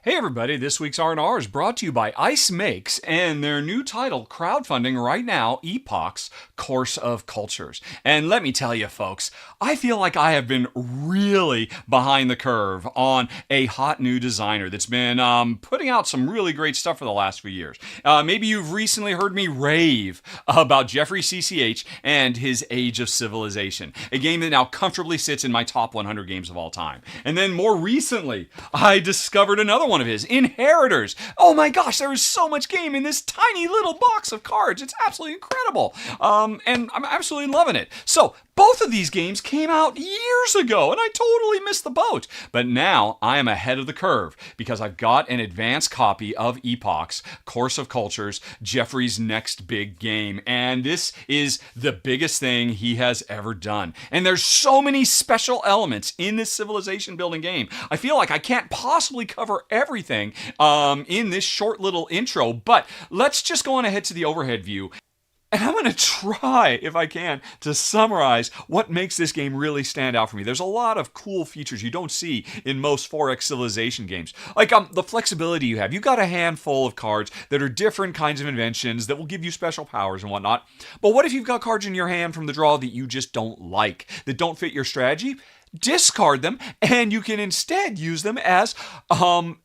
Hey everybody, this week's R&R is brought to you by Ice Makes and their new title, crowdfunding right now, Epoch's Course of Cultures. And let me tell you folks, I feel like I have been really behind the curve on a hot new designer that's been putting out some really great stuff for the last few years. Maybe you've recently heard me rave about Jeffrey CCH and his Age of Civilization, a game that now comfortably sits in my top 100 games of all time. And then more recently, I discovered another one of his, Inheritors. Oh my gosh, there is so much game in this tiny little box of cards. It's absolutely incredible. And I'm absolutely loving it. So, both of these games came out years ago, and I totally missed the boat. But now I am ahead of the curve because I've got an advanced copy of Epoch's Course of Cultures, Jeffrey's next big game. And this is the biggest thing he has ever done. And there's so many special elements in this civilization building game. I feel like I can't possibly cover everything in this short little intro, but let's just go on ahead to the overhead view. And I'm going to try, if I can, to summarize what makes this game really stand out for me. There's a lot of cool features you don't see in most 4X Civilization games. Like the flexibility you have. You've got a handful of cards that are different kinds of inventions that will give you special powers and whatnot. But what if you've got cards in your hand from the draw that you just don't like, that don't fit your strategy? Discard them, and you can instead use them as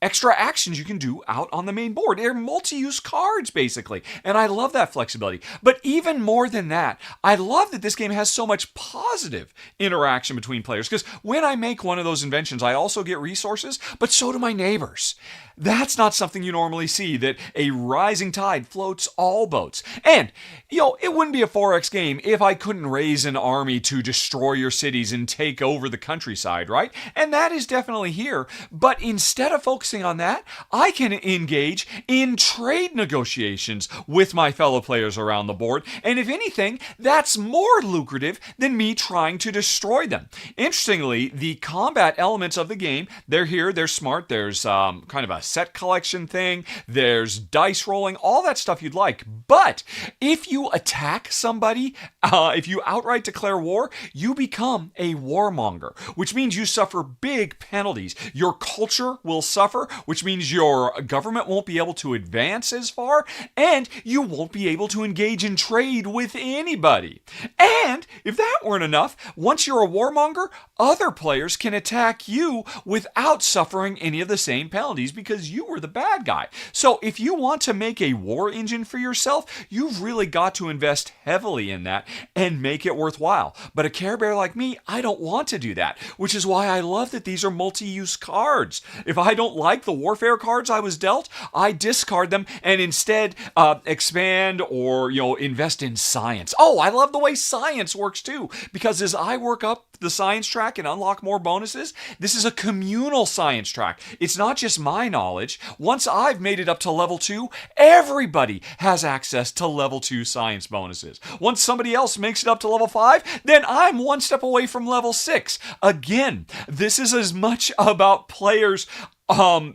extra actions you can do out on the main board. They're multi-use cards, basically, and I love that flexibility. But even more than that, I love that this game has so much positive interaction between players, because when I make one of those inventions, I also get resources, but so do my neighbors. That's not something you normally see, that a rising tide floats all boats. And, it wouldn't be a 4X game if I couldn't raise an army to destroy your cities and take over the countryside, right? And that is definitely here. But instead of focusing on that, I can engage in trade negotiations with my fellow players around the board. And if anything, that's more lucrative than me trying to destroy them. Interestingly, the combat elements of the game, they're here, they're smart. There's kind of a set collection thing. There's dice rolling, all that stuff you'd like. But if you attack somebody, if you outright declare war, you become a warmonger, which means you suffer big penalties. Your culture will suffer, which means your government won't be able to advance as far, and you won't be able to engage in trade with anybody. And if that weren't enough, once you're a warmonger, other players can attack you without suffering any of the same penalties because you were the bad guy. So if you want to make a war engine for yourself, you've really got to invest heavily in that and make it worthwhile. But a Care Bear like me, I don't want to do that, which is why I love that these are multi-use cards. If I don't like the warfare cards I was dealt, I discard them and instead expand or invest in science. Oh, I love the way science works too, because as I work up the science track and unlock more bonuses, this is a communal science track. It's not just my knowledge. Once I've made it up to level 2, everybody has access to level 2 science bonuses. Once somebody else makes it up to level 5, then I'm one step away from level 6. Again, this is as much about players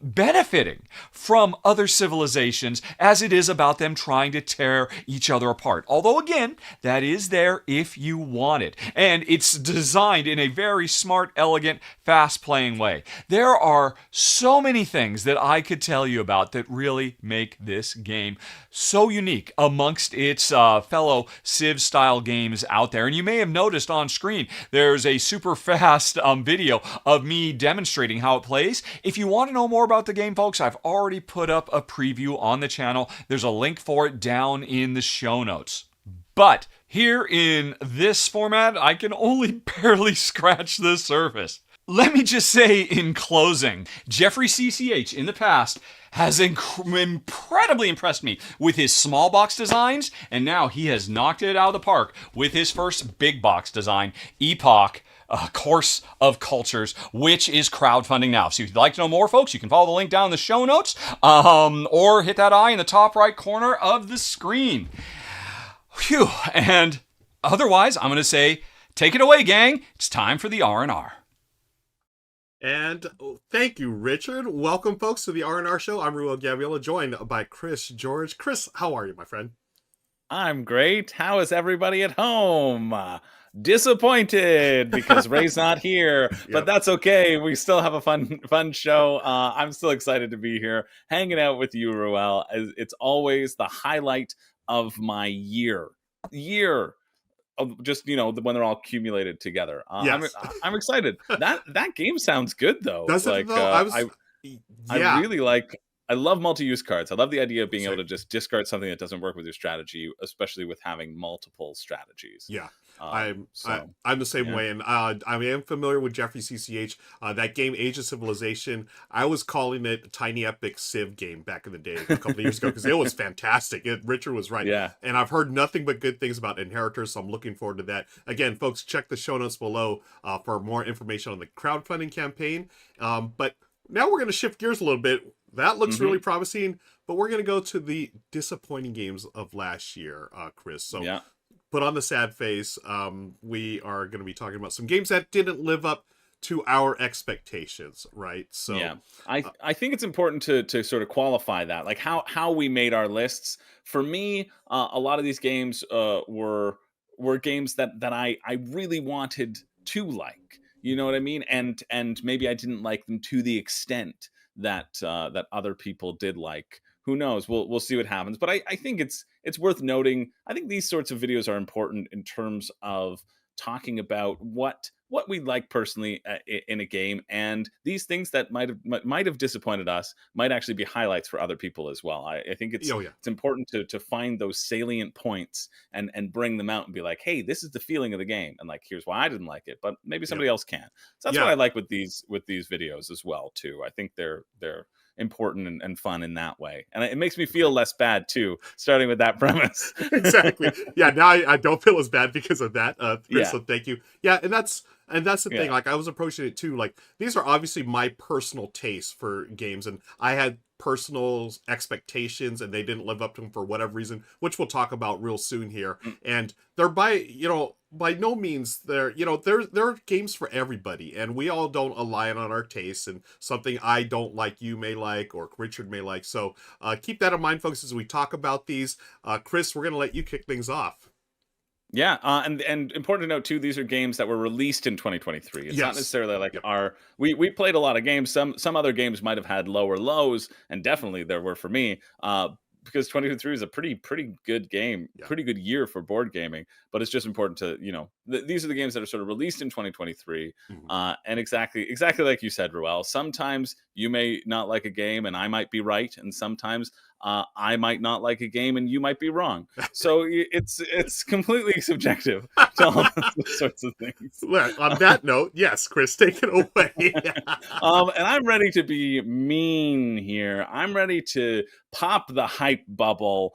benefiting from other civilizations as it is about them trying to tear each other apart. Although again, that is there if you want it. And it's designed in a very smart, elegant, fast-playing way. There are so many things that I could tell you about that really make this game so unique amongst its fellow Civ-style games out there. And you may have noticed on screen, there's a super fast video of me demonstrating how it plays. If you want to know more about the game, folks, I've already put up a preview on the channel. There's a link for it down in the show notes. But here in this format, I can only barely scratch the surface. Let me just say in closing, Jeffrey CCH in the past has incredibly impressed me with his small box designs, and now he has knocked it out of the park with his first big box design, Epoch, Course of Cultures, which is crowdfunding now. So if you'd like to know more, folks, you can follow the link down in the show notes, or hit that eye in the top right corner of the screen. Phew. And otherwise, I'm going to say, take it away, gang. It's time for the R&R. And thank you, Richard. Welcome, folks, to the R&R show. I'm Ruel Gabriella, joined by Chris George. Chris, how are you, my friend? I'm great. How is everybody at home? disappointed because Ray's not here, but Yep. that's okay. We still have a fun show. I'm still excited to be here, hanging out with you, Ruel. It's always the highlight of my year. Of just when they're all accumulated together. Yes. I'm excited. That game sounds good though. Does it Like though? I Yeah. really like. I love multi-use cards. I love the idea of being Same. able to just discard something that doesn't work with your strategy, especially with having multiple strategies. Yeah. Um, so I'm the same yeah. way, and I am familiar with Jeffrey CCH. That game, Age of Civilization, I was calling it Tiny Epic Civ game back in the day, a couple of years ago, because it was fantastic. Richard was right. Yeah. And I've heard nothing but good things about Inheritors, so I'm looking forward to that. Again, folks, check the show notes below for more information on the crowdfunding campaign. But now we're going to shift gears a little bit. That looks really promising, but we're going to go to the disappointing games of last year, Chris. So Yeah. put on the sad face. We are going to be talking about some games that didn't live up to our expectations, right? So yeah, I think it's important to sort of qualify that, like how we made our lists. For me, a lot of these games were games that I really wanted to like. You know what I mean? And maybe I didn't like them to the extent that that other people did like. Who knows? We'll see what happens. But I think it's worth noting. I think these sorts of videos are important in terms of talking about what we like personally in a game, and these things that might have disappointed us might actually be highlights for other people as well. I think it's important to find those salient points and bring them out and be like, hey, this is the feeling of the game, and like, here's why I didn't like it, but maybe somebody else can. So that's what I like with these videos as well too. I think they're important and fun in that way, and it makes me feel less bad too, starting with that premise. Exactly. Yeah, now I don't feel as bad because of that, Chris. Yeah. So thank you. Yeah, and that's the thing. Like, I was approaching it too. Like, these are obviously my personal tastes for games, and I had personal expectations, and they didn't live up to them for whatever reason, which we'll talk about real soon here. And they're by no means there are games for everybody, and we all don't align on our tastes, and something I don't like you may like, or Richard may like. So keep that in mind, folks, as we talk about these. Chris, we're going to let you kick things off. Yeah, and important to note too, these are games that were released in 2023. It's not necessarily like we played a lot of games. Some other games might have had lower lows, and definitely there were for me. Because 2023 is a pretty good game, pretty good year for board gaming. But it's just important to, these are the games that are sort of released in 2023. And exactly like you said, Ruel, sometimes you may not like a game and I might be right. And sometimes I might not like a game and you might be wrong. So it's completely subjective to all those sorts of things. Well, on that note, yes, Chris, take it away. And I'm ready to be mean here. I'm ready to pop the hype bubble.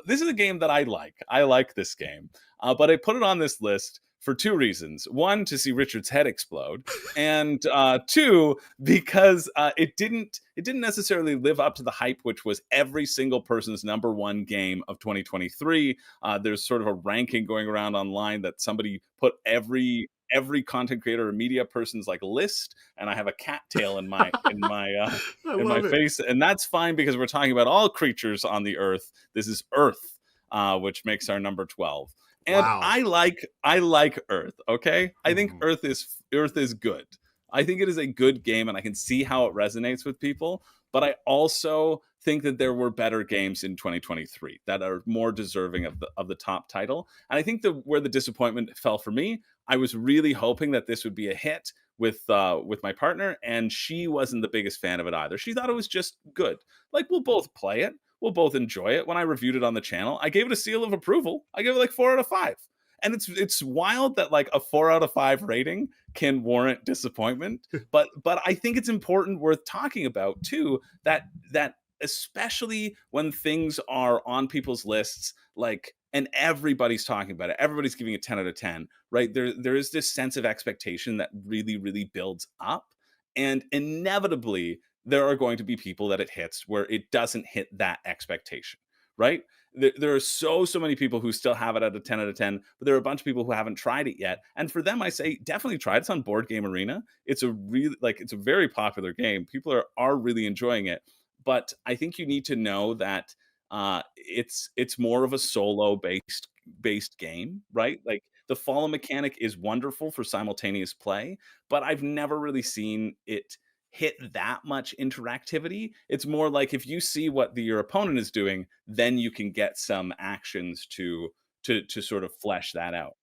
This is a game that I like. I like this game. But I put it on this list for two reasons. One, to see Richard's head explode, and two, because it didn't necessarily live up to the hype, which was every single person's number one game of 2023. There's sort of a ranking going around online that somebody put every content creator or media person's like list, and I have a cattail in my face, and that's fine because we're talking about all creatures on the earth. This is Earth, which makes our number 12. And I like Earth, okay? I think Earth is good. I think it is a good game, and I can see how it resonates with people, but I also think that there were better games in 2023 that are more deserving of the top title. And I think where the disappointment fell for me, I was really hoping that this would be a hit with my partner, and she wasn't the biggest fan of it either. She thought it was just good. Like, we'll both play it. We'll both enjoy it. When I reviewed it on the channel, I gave it a seal of approval. I gave it like 4 out of 5. And it's wild that like a 4 out of 5 rating can warrant disappointment. But I think it's important, worth talking about too, that especially when things are on people's lists, like, and everybody's talking about it, everybody's giving it 10 out of 10, right? There is this sense of expectation that really, really builds up. And inevitably, there are going to be people that it hits where it doesn't hit that expectation, right? There are so many people who still have it at a 10 out of 10, but there are a bunch of people who haven't tried it yet. And for them, I say, definitely try it. It's on Board Game Arena. It's a very popular game. People are really enjoying it. But I think you need to know that it's more of a solo based game, right? Like, The follow mechanic is wonderful for simultaneous play, but I've never really seen it hit that much interactivity. It's more like if you see what your opponent is doing, then you can get some actions to sort of flesh that out.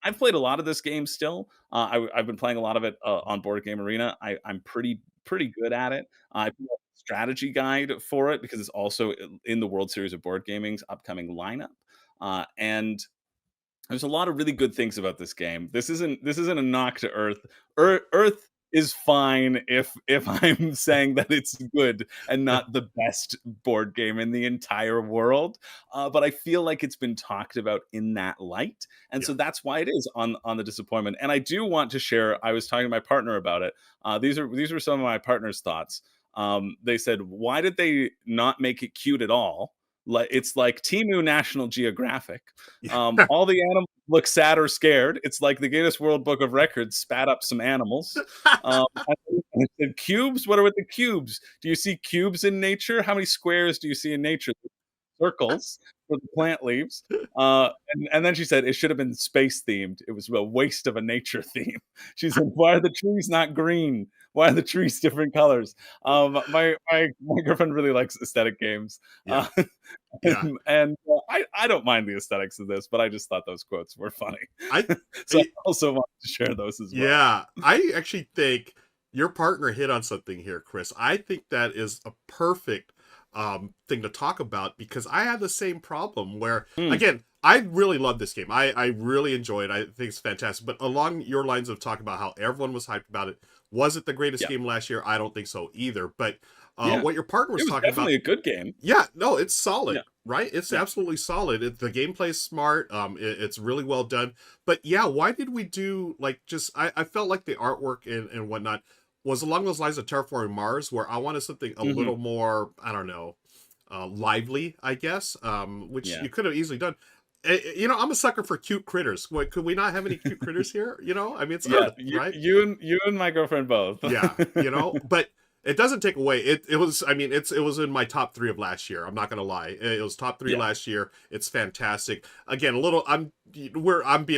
I've played a lot of this game still. I've been playing a lot of it on Board Game Arena. I'm pretty good at it. I put a strategy guide for it because it's also in the World Series of Board Gaming's upcoming lineup. And there's a lot of really good things about this game. This isn't a knock to Earth. Earth is fine if I'm saying that it's good and not the best board game in the entire world. But I feel like it's been talked about in that light, and so that's why it is on the disappointment. And I do want to share. I was talking to my partner about it. These were some of my partner's thoughts. They said, "Why did they not make it cute at all? Like it's like Timu National Geographic. All the animals look sad or scared. It's like the Guinness World Book of Records spat up some animals. And I said, cubes? What are with the cubes? Do you see cubes in nature? How many squares do you see in nature? Circles for the plant leaves. And then she said it should have been space themed. It was a waste of a nature theme. She said, why are the trees not green? Why are the trees different colors? My girlfriend really likes aesthetic games. Yeah. And I don't mind the aesthetics of this, but I just thought those quotes were funny. So I also wanted to share those as well. Yeah, I actually think your partner hit on something here, Chris. I think that is a perfect thing to talk about because I had the same problem where, again, I really love this game. I really enjoy it. I think it's fantastic. But along your lines of talking about how everyone was hyped about it, was it the greatest game last year? I don't think so either. But what your partner was talking about, definitely a good game. Yeah, no, it's solid, right? It's absolutely solid. The gameplay's smart. It's really well done. But yeah, why did we do I felt like the artwork and whatnot was along those lines of Terraforming Mars, where I wanted something a little more, I don't know, lively, I guess, which you could have easily done. I'm a sucker for cute critters. Could we not have any cute critters here? I mean, it's Earth, right? You and my girlfriend both. Yeah, but it doesn't take away. It was. I mean, it was in my top 3 of last year. I'm not gonna lie. It was top 3 last year. It's fantastic. Again, I'm being a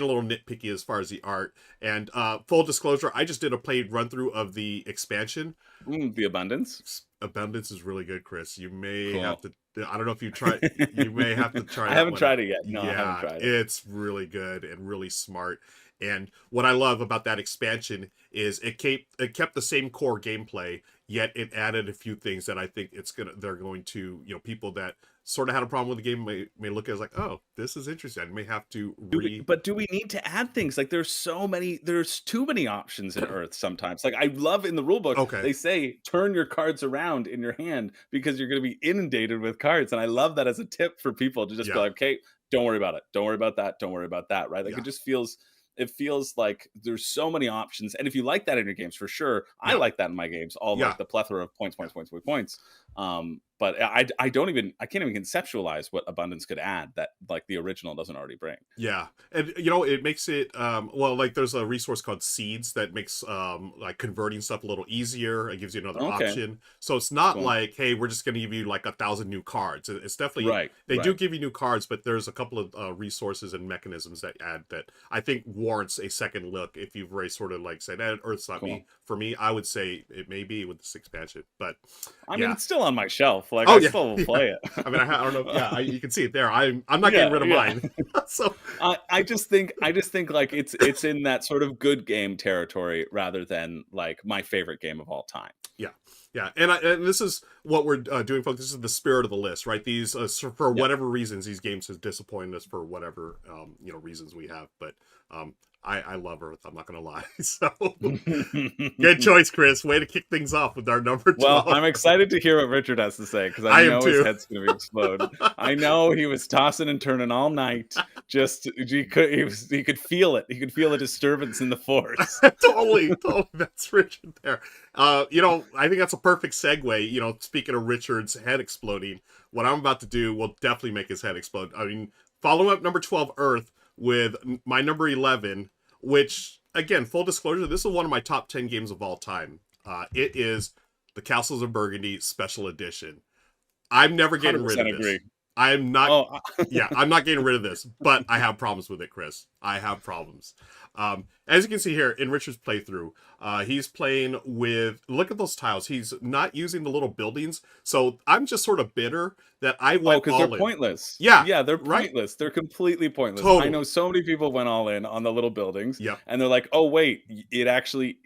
little nitpicky as far as the art. And full disclosure, I just did a played run through of the expansion. The Abundance. Abundance is really good, Chris. You may have to. I don't know if you tried. You may have to try. I haven't tried it yet. No, I haven't tried it. It's really good and really smart. And what I love about that expansion is it kept the same core gameplay, yet it added a few things that I think they're going to, people that sort of had a problem with the game may look at it as like, oh, this is interesting. I may have to But do we need to add things? Like there's too many options in Earth sometimes. Like I love in the rulebook, they say turn your cards around in your hand because you're going to be inundated with cards. And I love that as a tip for people to just be like, okay, don't worry about it. Don't worry about that. Don't worry about that. Right. Like it feels like there's so many options. And if you like that in your games, for sure, I like that in my games, like the plethora of points. But I can't even conceptualize what Abundance could add that like the original doesn't already bring. Yeah. And it makes it like there's a resource called Seeds that makes like converting stuff a little easier. It gives you another option. So it's not like, hey, we're just going to give you like 1,000 new cards. It's definitely They do give you new cards, but there's a couple of resources and mechanisms that add that I think warrants a second look. If you've already sort of like said, Earth's not me. For me, I would say it may be with this expansion, but I mean, it's still on my shelf. Like I still will play it. I mean, I don't know. Yeah, you can see it there. I'm not getting rid of mine. So I just think like it's in that sort of good game territory rather than like my favorite game of all time. Yeah, and this is what we're doing, folks. This is the spirit of the list, right? These for whatever reasons, these games have disappointed us for whatever reasons we have, but I love Earth. I'm not going to lie. So good choice, Chris. Way to kick things off with our number 12. Well, I'm excited to hear what Richard has to say because I know his head's going to explode. I know he was tossing and turning all night. Just he could feel it. He could feel a disturbance in the force. Totally. That's Richard there. I think that's a perfect segue. Speaking of Richard's head exploding, what I'm about to do will definitely make his head explode. I mean, follow up number 12, Earth, with my number 11, which, again, full disclosure, this is one of my top 10 games of all time. It is the Castles of Burgundy Special Edition. I'm never getting rid of this. I'm not. Oh, Yeah, I'm not getting rid of this, but I have problems with it, Chris. I have problems. As you can see here in Richard's playthrough, he's playing with. Look at those tiles. He's not using the little buildings, so I'm just sort of bitter that I went because all they're in. pointless. Yeah, Yeah, they're right? pointless. They're completely pointless. Totally. I know so many people went all in on the little buildings, Yep. and they're like, "Oh wait, it actually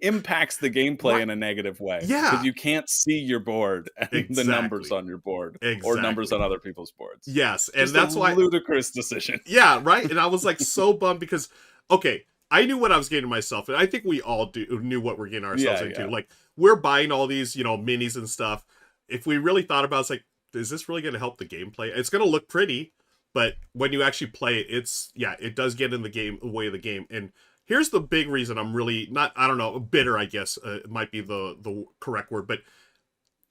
impacts the gameplay Right. in a negative way." Yeah. because you can't see your board and the Exactly. numbers on your board or Exactly. numbers on other people's boards. Yes, and Just that's a why. ludicrous decision. Yeah, right. And I was like so bummed because, okay, I knew what I was getting myself, and I think we all knew what we're getting ourselves into. Yeah. Like, we're buying all these, minis and stuff. If we really thought about it, it's like, is this really going to help the gameplay? It's going to look pretty, but when you actually play it, it does get in the way of the game. And here's the big reason I'm really not, I don't know, bitter, I guess, might be the correct word, but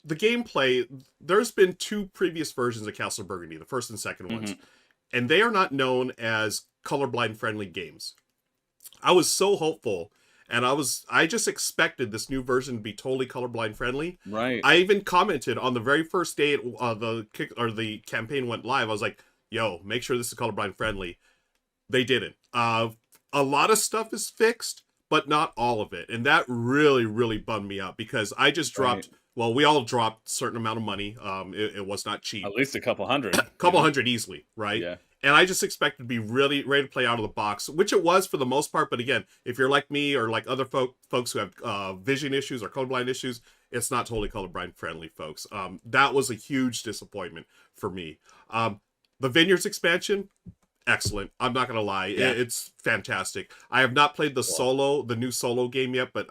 the gameplay, there's been 2 previous versions of Castle of Burgundy, the first and second ones, and they are not known as colorblind friendly games. I was so hopeful, and I just expected this new version to be totally colorblind friendly. Right. I even commented on the very first day the campaign went live. I was like, "Yo, make sure this is colorblind friendly." They didn't. A lot of stuff is fixed, but not all of it, and that really, really bummed me out because I just dropped. Right. Well, we all dropped a certain amount of money. It was not cheap. At least a couple hundred. Couple hundred easily, right? Yeah. And I just expected to be really ready to play out of the box, which it was for the most part. But again, if you're like me or like other folks who have vision issues or colorblind issues, it's not totally colorblind friendly, folks. That was a huge disappointment for me. The Vineyards expansion, excellent. I'm not gonna lie, it's fantastic. I have not played the new solo game yet, but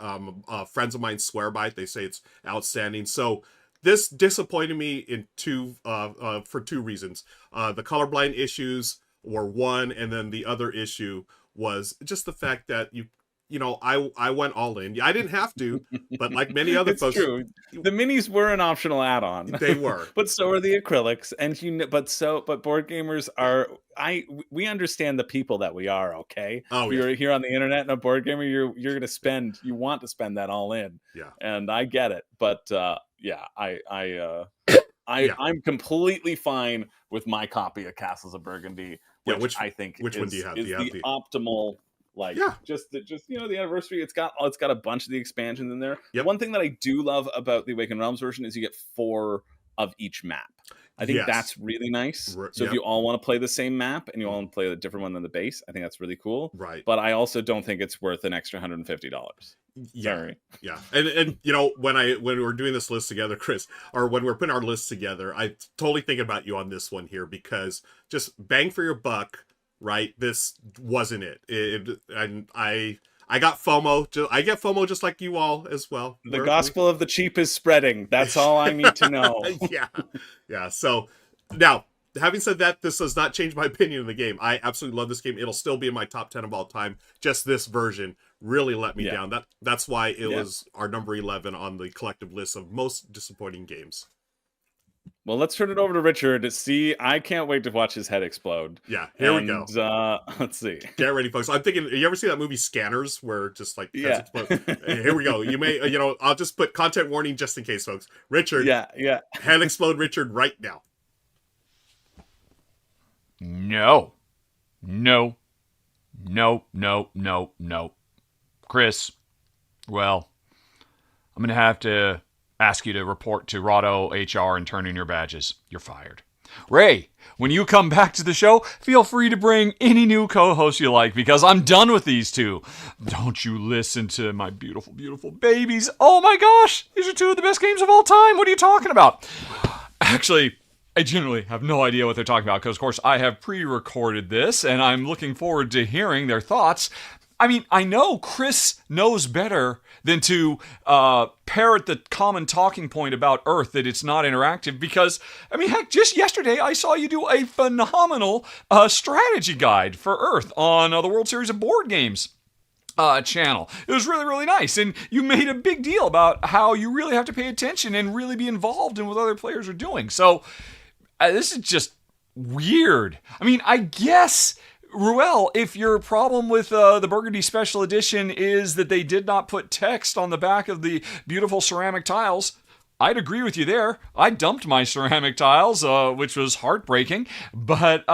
friends of mine swear by it. They say it's outstanding. So this disappointed me in for 2 reasons. The colorblind issues were one, and then the other issue was just the fact that I went all in. I didn't have to, but like many other It's folks, true. The minis were an optional add-on. they were. But so are the acrylics, and but board gamers are. We understand the people that we are. Okay. Oh, if you're here on the internet and a board gamer, you're gonna you want to spend that all in. Yeah. And I get it, but I'm completely fine with my copy of Castles of Burgundy. Which I think which one do you have? Is the optimal. Just the anniversary. It's got a bunch of the expansions in there. Yep. One thing that I do love about the Awakened Realms version is you get 4 of each map. I think that's really nice. So if you all want to play the same map and you all want to play a different one than the base, I think that's really cool. Right. But I also don't think it's worth an extra $150. Yeah. Sorry. Yeah. And when we were doing this list together, Chris, or when we were putting our list together, I totally thinking about you on this one here because just bang for your buck. Right, this wasn't it. And I got FOMO. I get FOMO just like you all as well. The gospel of the cheap is spreading. That's all I need to know. Yeah. So now, having said that, this does not change my opinion of the game. I absolutely love this game. It'll still be in my top 10 of all time. Just this version really let me down. That's why it was our number 11 on the collective list of most disappointing games. Well, let's turn it over to Richard to see. I can't wait to watch his head explode. Yeah, here we go. Let's see. Get ready, folks. I'm thinking, you ever see that movie Scanners, where just like heads explode? Here we go. You may, I'll just put content warning just in case, folks. Richard. Yeah. Head explode, Richard, right now. No. Chris, well, I'm going to have to ask you to report to Rahdo HR and turn in your badges. You're fired. Ray, when you come back to the show, feel free to bring any new co-hosts you like because I'm done with these 2. Don't you listen to my beautiful, beautiful babies. Oh my gosh, these are 2 of the best games of all time. What are you talking about? Actually, I generally have no idea what they're talking about because, of course, I have pre-recorded this and I'm looking forward to hearing their thoughts. I mean, I know Chris knows better than to parrot the common talking point about Earth that it's not interactive because, I mean, heck, just yesterday I saw you do a phenomenal strategy guide for Earth on the World Series of Board Games channel. It was really, really nice. And you made a big deal about how you really have to pay attention and really be involved in what other players are doing. So this is just weird. I mean, I guess... Ruel, if your problem with the Burgundy Special Edition is that they did not put text on the back of the beautiful ceramic tiles, I'd agree with you there. I dumped my ceramic tiles, which was heartbreaking. But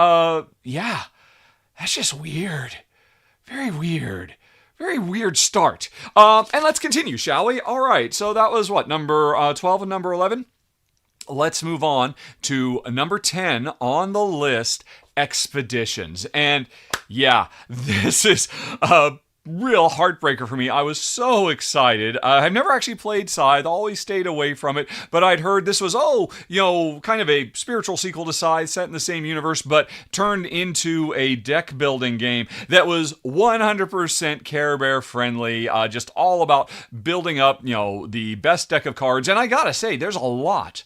yeah, that's just weird. Very weird. Very weird start. And let's continue, shall we? All right. So that was what, number 12 and number 11? Let's move on to number 10 on the list, Expeditions. And yeah, this is a real heartbreaker for me. I was so excited. I've never actually played Scythe, always stayed away from it, but I'd heard this was, kind of a spiritual sequel to Scythe set in the same universe, but turned into a deck building game that was 100% Care Bear friendly, just all about building up, the best deck of cards. And I gotta say, there's a lot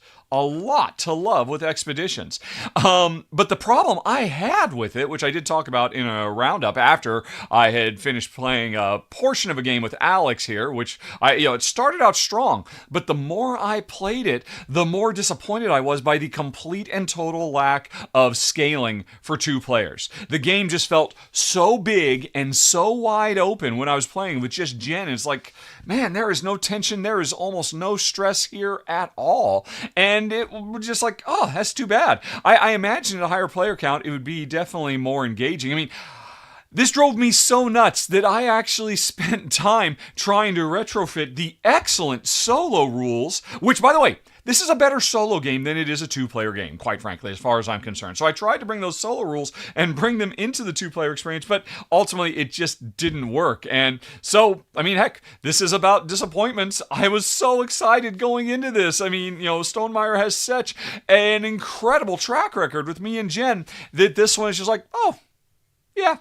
to love with Expeditions. But the problem I had with it, which I did talk about in a roundup after I had finished playing a portion of a game with Alex here, which it started out strong, but the more I played it, the more disappointed I was by the complete and total lack of scaling for 2 players. The game just felt so big and so wide open when I was playing with just Jen. It's like, man, there is no tension. There is almost no stress here at all. And it was just like, oh, that's too bad. I imagine at a higher player count, it would be definitely more engaging. I mean, this drove me so nuts that I actually spent time trying to retrofit the excellent solo rules, which, by the way, this is a better solo game than it is a 2-player game, quite frankly, as far as I'm concerned. So I tried to bring those solo rules and bring them into the 2-player experience, but ultimately it just didn't work. And so, I mean, heck, this is about disappointments. I was so excited going into this. I mean, Stonemaier has such an incredible track record with me and Jen that this one is just like, oh, yeah,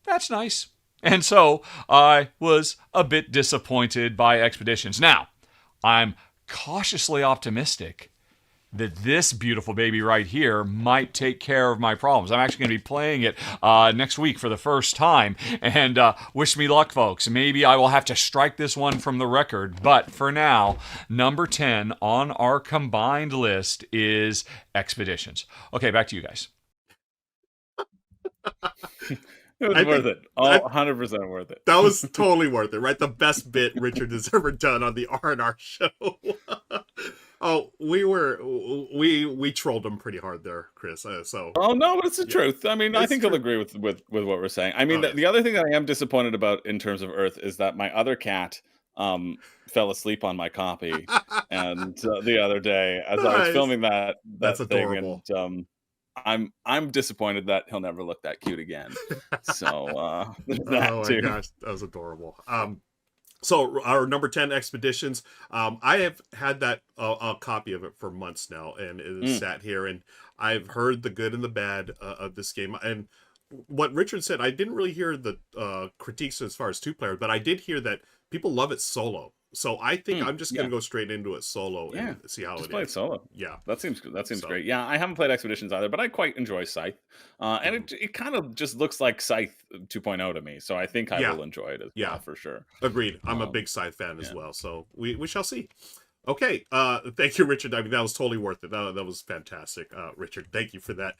that's nice. And so I was a bit disappointed by Expeditions. Now, I'm cautiously optimistic that this beautiful baby right here might take care of my problems. I'm actually going to be playing it next week for the first time, and wish me luck, folks. Maybe I will have to strike this one from the record, but for now, number 10 on our combined list is Expeditions. Okay, back to you guys. It was worth it. 100% worth it. That was totally worth it, right? The best bit Richard has ever done on the R&R show. Oh, we trolled him pretty hard there, Chris. Oh no, but it's the truth. I mean, I think he'll agree with what we're saying. I mean, the other thing that I am disappointed about in terms of Earth is that my other cat fell asleep on my copy, and the other day as I was filming that's thing, adorable. And I'm disappointed that he'll never look that cute again. So that oh my too. gosh, that was adorable. So our number 10 Expeditions, I have had that a copy of it for months now, and it is sat here, and I've heard the good and the bad of this game. And what Richard said, I didn't really hear the critiques as far as 2-player, but I did hear that people love it solo. So I think I'm just going to go straight into it solo and see how just play it solo. Yeah, that seems great. Yeah, I haven't played Expeditions either, but I quite enjoy Scythe, and it kind of just looks like Scythe 2.0 to me. So I think I will enjoy it as well for sure. Agreed. I'm a big Scythe fan as well. So we shall see. Okay, thank you, Richard. I mean, that was totally worth it. That was fantastic, Richard. Thank you for that.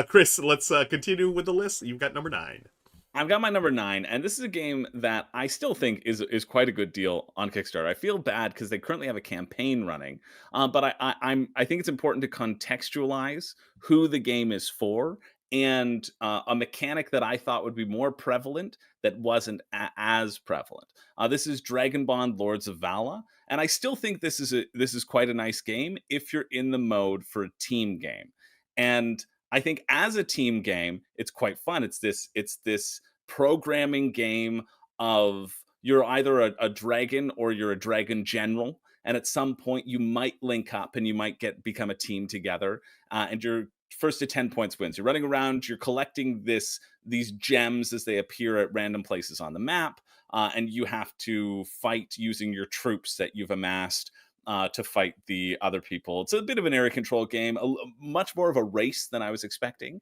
Chris, let's continue with the list. You've got number 9. I've got my number 9, and this is a game that I still think is quite a good deal on Kickstarter. I feel bad because they currently have a campaign running, but I think it's important to contextualize who the game is for, and a mechanic that I thought would be more prevalent that wasn't as prevalent. This is Dragonbond Lords of Vaala, and I still think this is quite a nice game if you're in the mode for a team game. And I think as a team game, it's quite fun. It's this programming game of you're either a dragon or you're a dragon general, and at some point you might link up and you might become a team together, and your first to 10 points wins. You're running around, you're collecting these gems as they appear at random places on the map, and you have to fight using your troops that you've amassed to fight the other people. It's a bit of an area control game, much more of a race than I was expecting.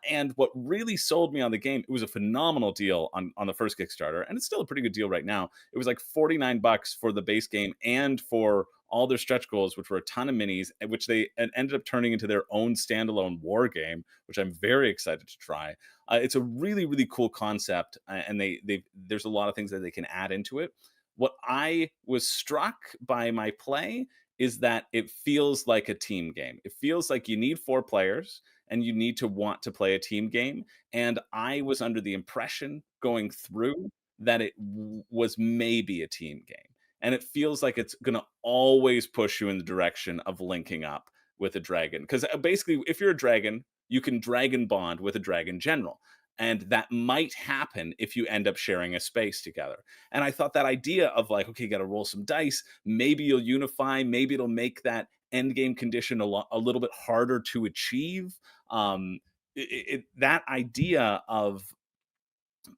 And what really sold me on the game, it was a phenomenal deal on the first Kickstarter, and it's still a pretty good deal right now. It was like $49 for the base game and for all their stretch goals, which were a ton of minis, which they ended up turning into their own standalone war game, which I'm very excited to try. It's a really, really cool concept, and there's a lot of things that they can add into it. What I was struck by my play is that it feels like a team game. It feels like you need 4 players and you need to want to play a team game. And I was under the impression going through that it was maybe a team game. And it feels like it's going to always push you in the direction of linking up with a dragon. Because basically, if you're a dragon, you can dragon bond with a dragon general. And that might happen if you end up sharing a space together. And I thought that idea of like, okay, you got to roll some dice. Maybe you'll unify. Maybe it'll make that end game condition a little bit harder to achieve. That idea of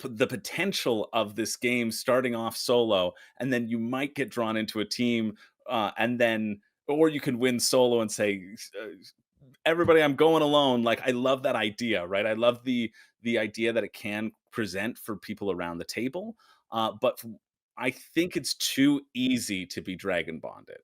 the potential of this game starting off solo, and then you might get drawn into a team, and then, or you can win solo and say, everybody, I'm going alone. Like, I love that idea, right? I love the idea that it can present for people around the table. But I think it's too easy to be dragon bonded.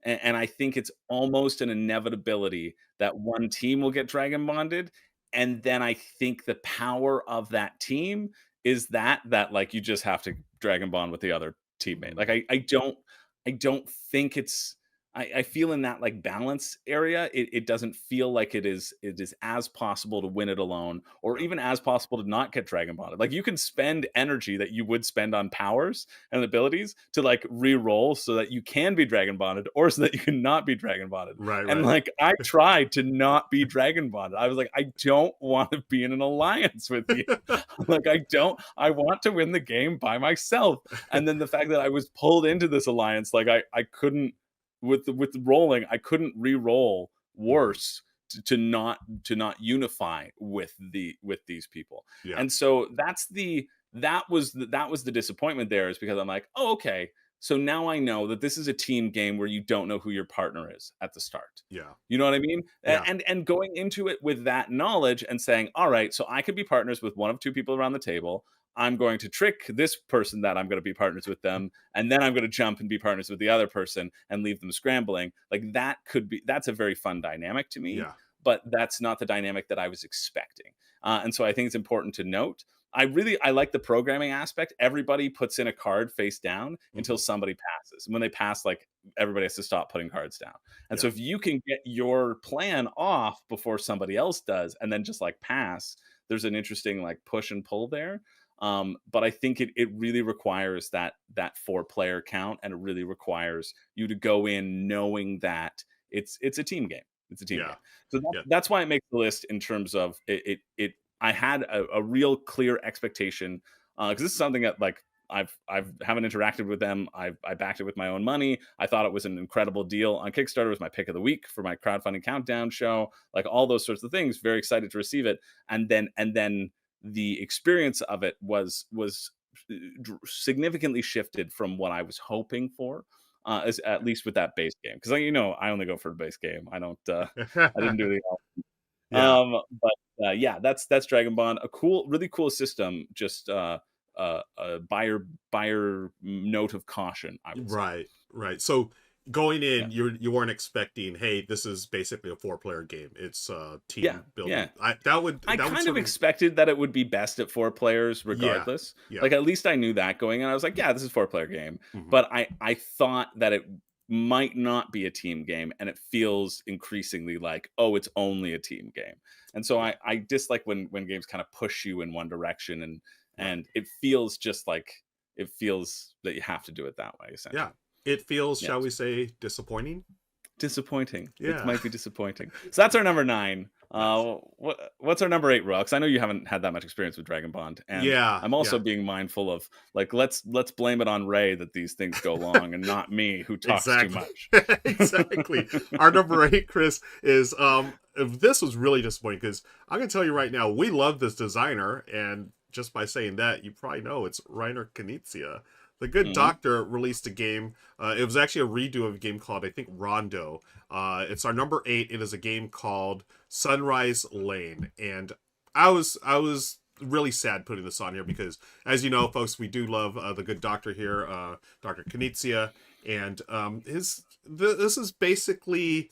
And I think it's almost an inevitability that one team will get dragon bonded. And then I think the power of that team is that like you just have to dragon bond with the other teammate. Like I don't think it's, I feel in that like balance area, it doesn't feel like it is as possible to win it alone, or even as possible to not get dragon bonded. Like, you can spend energy that you would spend on powers and abilities to like re-roll so that you can be dragon bonded, or so that you can not be dragon bonded. And like, I tried to not be dragon bonded. I was like, I don't want to be in an alliance with you. Like, I want to win the game by myself. And then the fact that I was pulled into this alliance, like I couldn't, with the rolling, I couldn't re-roll worse to not unify with these people. And so that was the disappointment there, is because I'm like, oh, okay, so now I know that this is a team game where you don't know who your partner is at the start. You know what I mean? And going into it with that knowledge and saying, all right, so I could be partners with one of 2 people around the table. I'm going to trick this person that I'm going to be partners with them, and then I'm going to jump and be partners with the other person and leave them scrambling. Like, that's a very fun dynamic to me, but that's not the dynamic that I was expecting. And so I think it's important to note, I like the programming aspect. Everybody puts in a card face down until somebody passes. And when they pass, like, everybody has to stop putting cards down. And so if you can get your plan off before somebody else does, and then just like pass, there's an interesting like push and pull there. But I think it really requires that 4-player count, and it really requires you to go in knowing that it's a team game. It's a team game. So that's why it makes the list in terms of it. I had a real clear expectation, because this is something that like I haven't interacted with them. I backed it with my own money. I thought it was an incredible deal on Kickstarter. It was my pick of the week for my crowdfunding countdown show. Like, all those sorts of things. Very excited to receive it, and then the experience of it was significantly shifted from what I was hoping for, as at least with that base game. Because I only go for the base game. I don't. I didn't do anything else. But that's Dragonbond. A really cool system. Just a buyer note of caution, I would say. Right. So going in, you weren't expecting, hey, this is basically a 4-player game. It's team building. I kind of expected that it would be best at 4 players regardless. Like, at least I knew that going in. I was like, yeah, this is a 4-player game. But I thought that it might not be a team game, and it feels increasingly like, oh, it's only a team game. And so I dislike when games kind of push you in one direction, and it feels just like, it feels that you have to do it that way, essentially. It feels, shall we say, disappointing? Disappointing. It might be disappointing. So that's our number 9. What's our number 8, Ruel? Because I know you haven't had that much experience with Dragonbond, and I'm also being mindful of, like, let's blame it on Ray that these things go long, and not me, who talks too much. Exactly. Our number 8, Chris, is this was really disappointing, because I can tell you right now, we love this designer, and just by saying that, you probably know it's Reiner Knizia. The good doctor released a game. It was actually a redo of a game called, I think, Rondo. It's our number 8. It is a game called Sunrise Lane. And I was really sad putting this on here because, as you know, folks, we do love the good doctor here, Dr. Knizia. And this is basically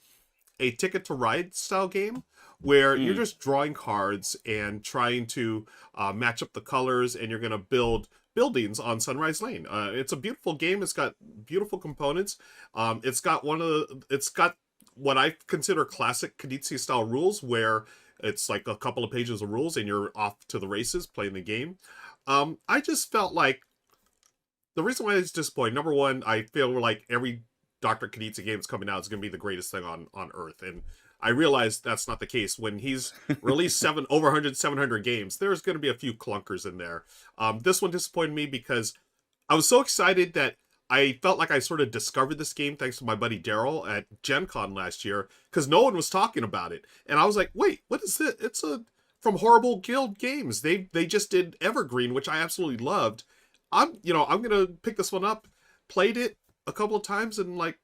a Ticket to Ride style game, where you're just drawing cards and trying to match up the colors, and you're going to build buildings on Sunrise Lane. It's a beautiful game. It's got beautiful components. It's got what I consider classic Knizia style rules, where it's like a couple of pages of rules and you're off to the races playing the game. I just felt like the reason why it's disappointing, number one, I feel like every Dr. Knizia game that's coming out is going to be the greatest thing on Earth. And I realize that's not the case. When he's released over 700 games, there's going to be a few clunkers in there. This one disappointed me because I was so excited that I felt like I sort of discovered this game thanks to my buddy Daryl at Gen Con last year, because no one was talking about it. And I was like, wait, what is this? It's from Horrible Guild Games. They just did Evergreen, which I absolutely loved. I'm going to pick this one up, played it a couple of times, and like,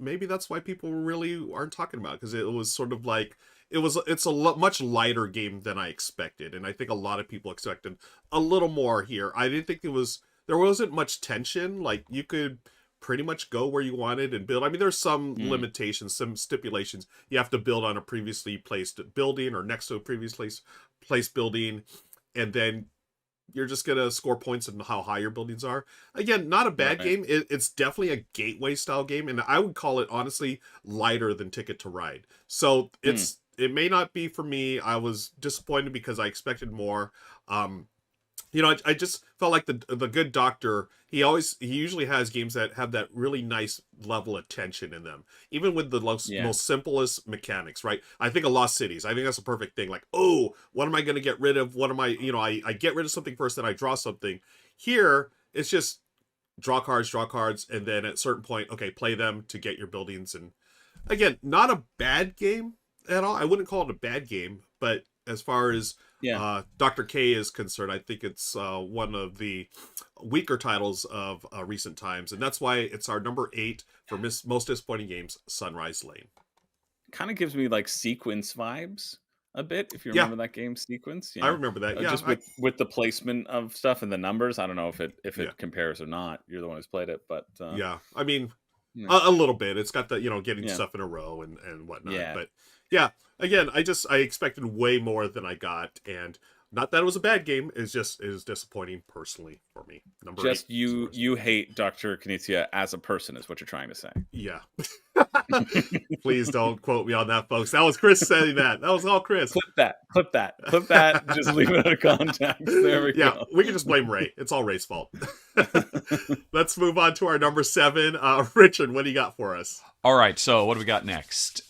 maybe that's why people really aren't talking about it, because it was sort of like, it's a much lighter game than I expected. And I think a lot of people expected a little more here. I didn't think there wasn't much tension. Like, you could pretty much go where you wanted and build. I mean, there's some limitations, some stipulations. You have to build on a previously placed building or next to a previously placed building, and then you're just going to score points on how high your buildings are. Again, not a bad game. It's definitely a gateway style game, and I would call it, honestly, lighter than Ticket to Ride. So it may not be for me. I was disappointed because I expected more. I just felt like the good doctor, he usually has games that have that really nice level of tension in them, even with the most simplest mechanics, right? I think of Lost Cities. I think that's a perfect thing. Like, oh, what am I going to get rid of? What am I, I get rid of something first, then I draw something. Here, it's just draw cards, and then at a certain point, okay, play them to get your buildings. And again, not a bad game at all. I wouldn't call it a bad game, but as far as Dr. K is concerned, I think it's one of the weaker titles of recent times, and that's why it's our number 8 for most disappointing games, Sunrise Lane. Kind of gives me like Sequence vibes a bit, if you remember that game, Sequence. I remember that. Just with the placement of stuff and the numbers. I don't know if it compares or not. You're the one who's played it, but I mean, a little bit. It's got the getting stuff in a row and whatnot. Yeah. But yeah, again, I expected way more than I got, and not that it was a bad game. It was disappointing personally for me. Number 8. You hate Dr. Knizia as a person is what you're trying to say. Yeah. Please don't quote me on that, folks. That was Chris saying that. That was all Chris. Clip that. Just leave it out of context. There we go. Yeah, we can just blame Ray. It's all Ray's fault. Let's move on to our number 7. Richard, what do you got for us? All right, so what do we got next?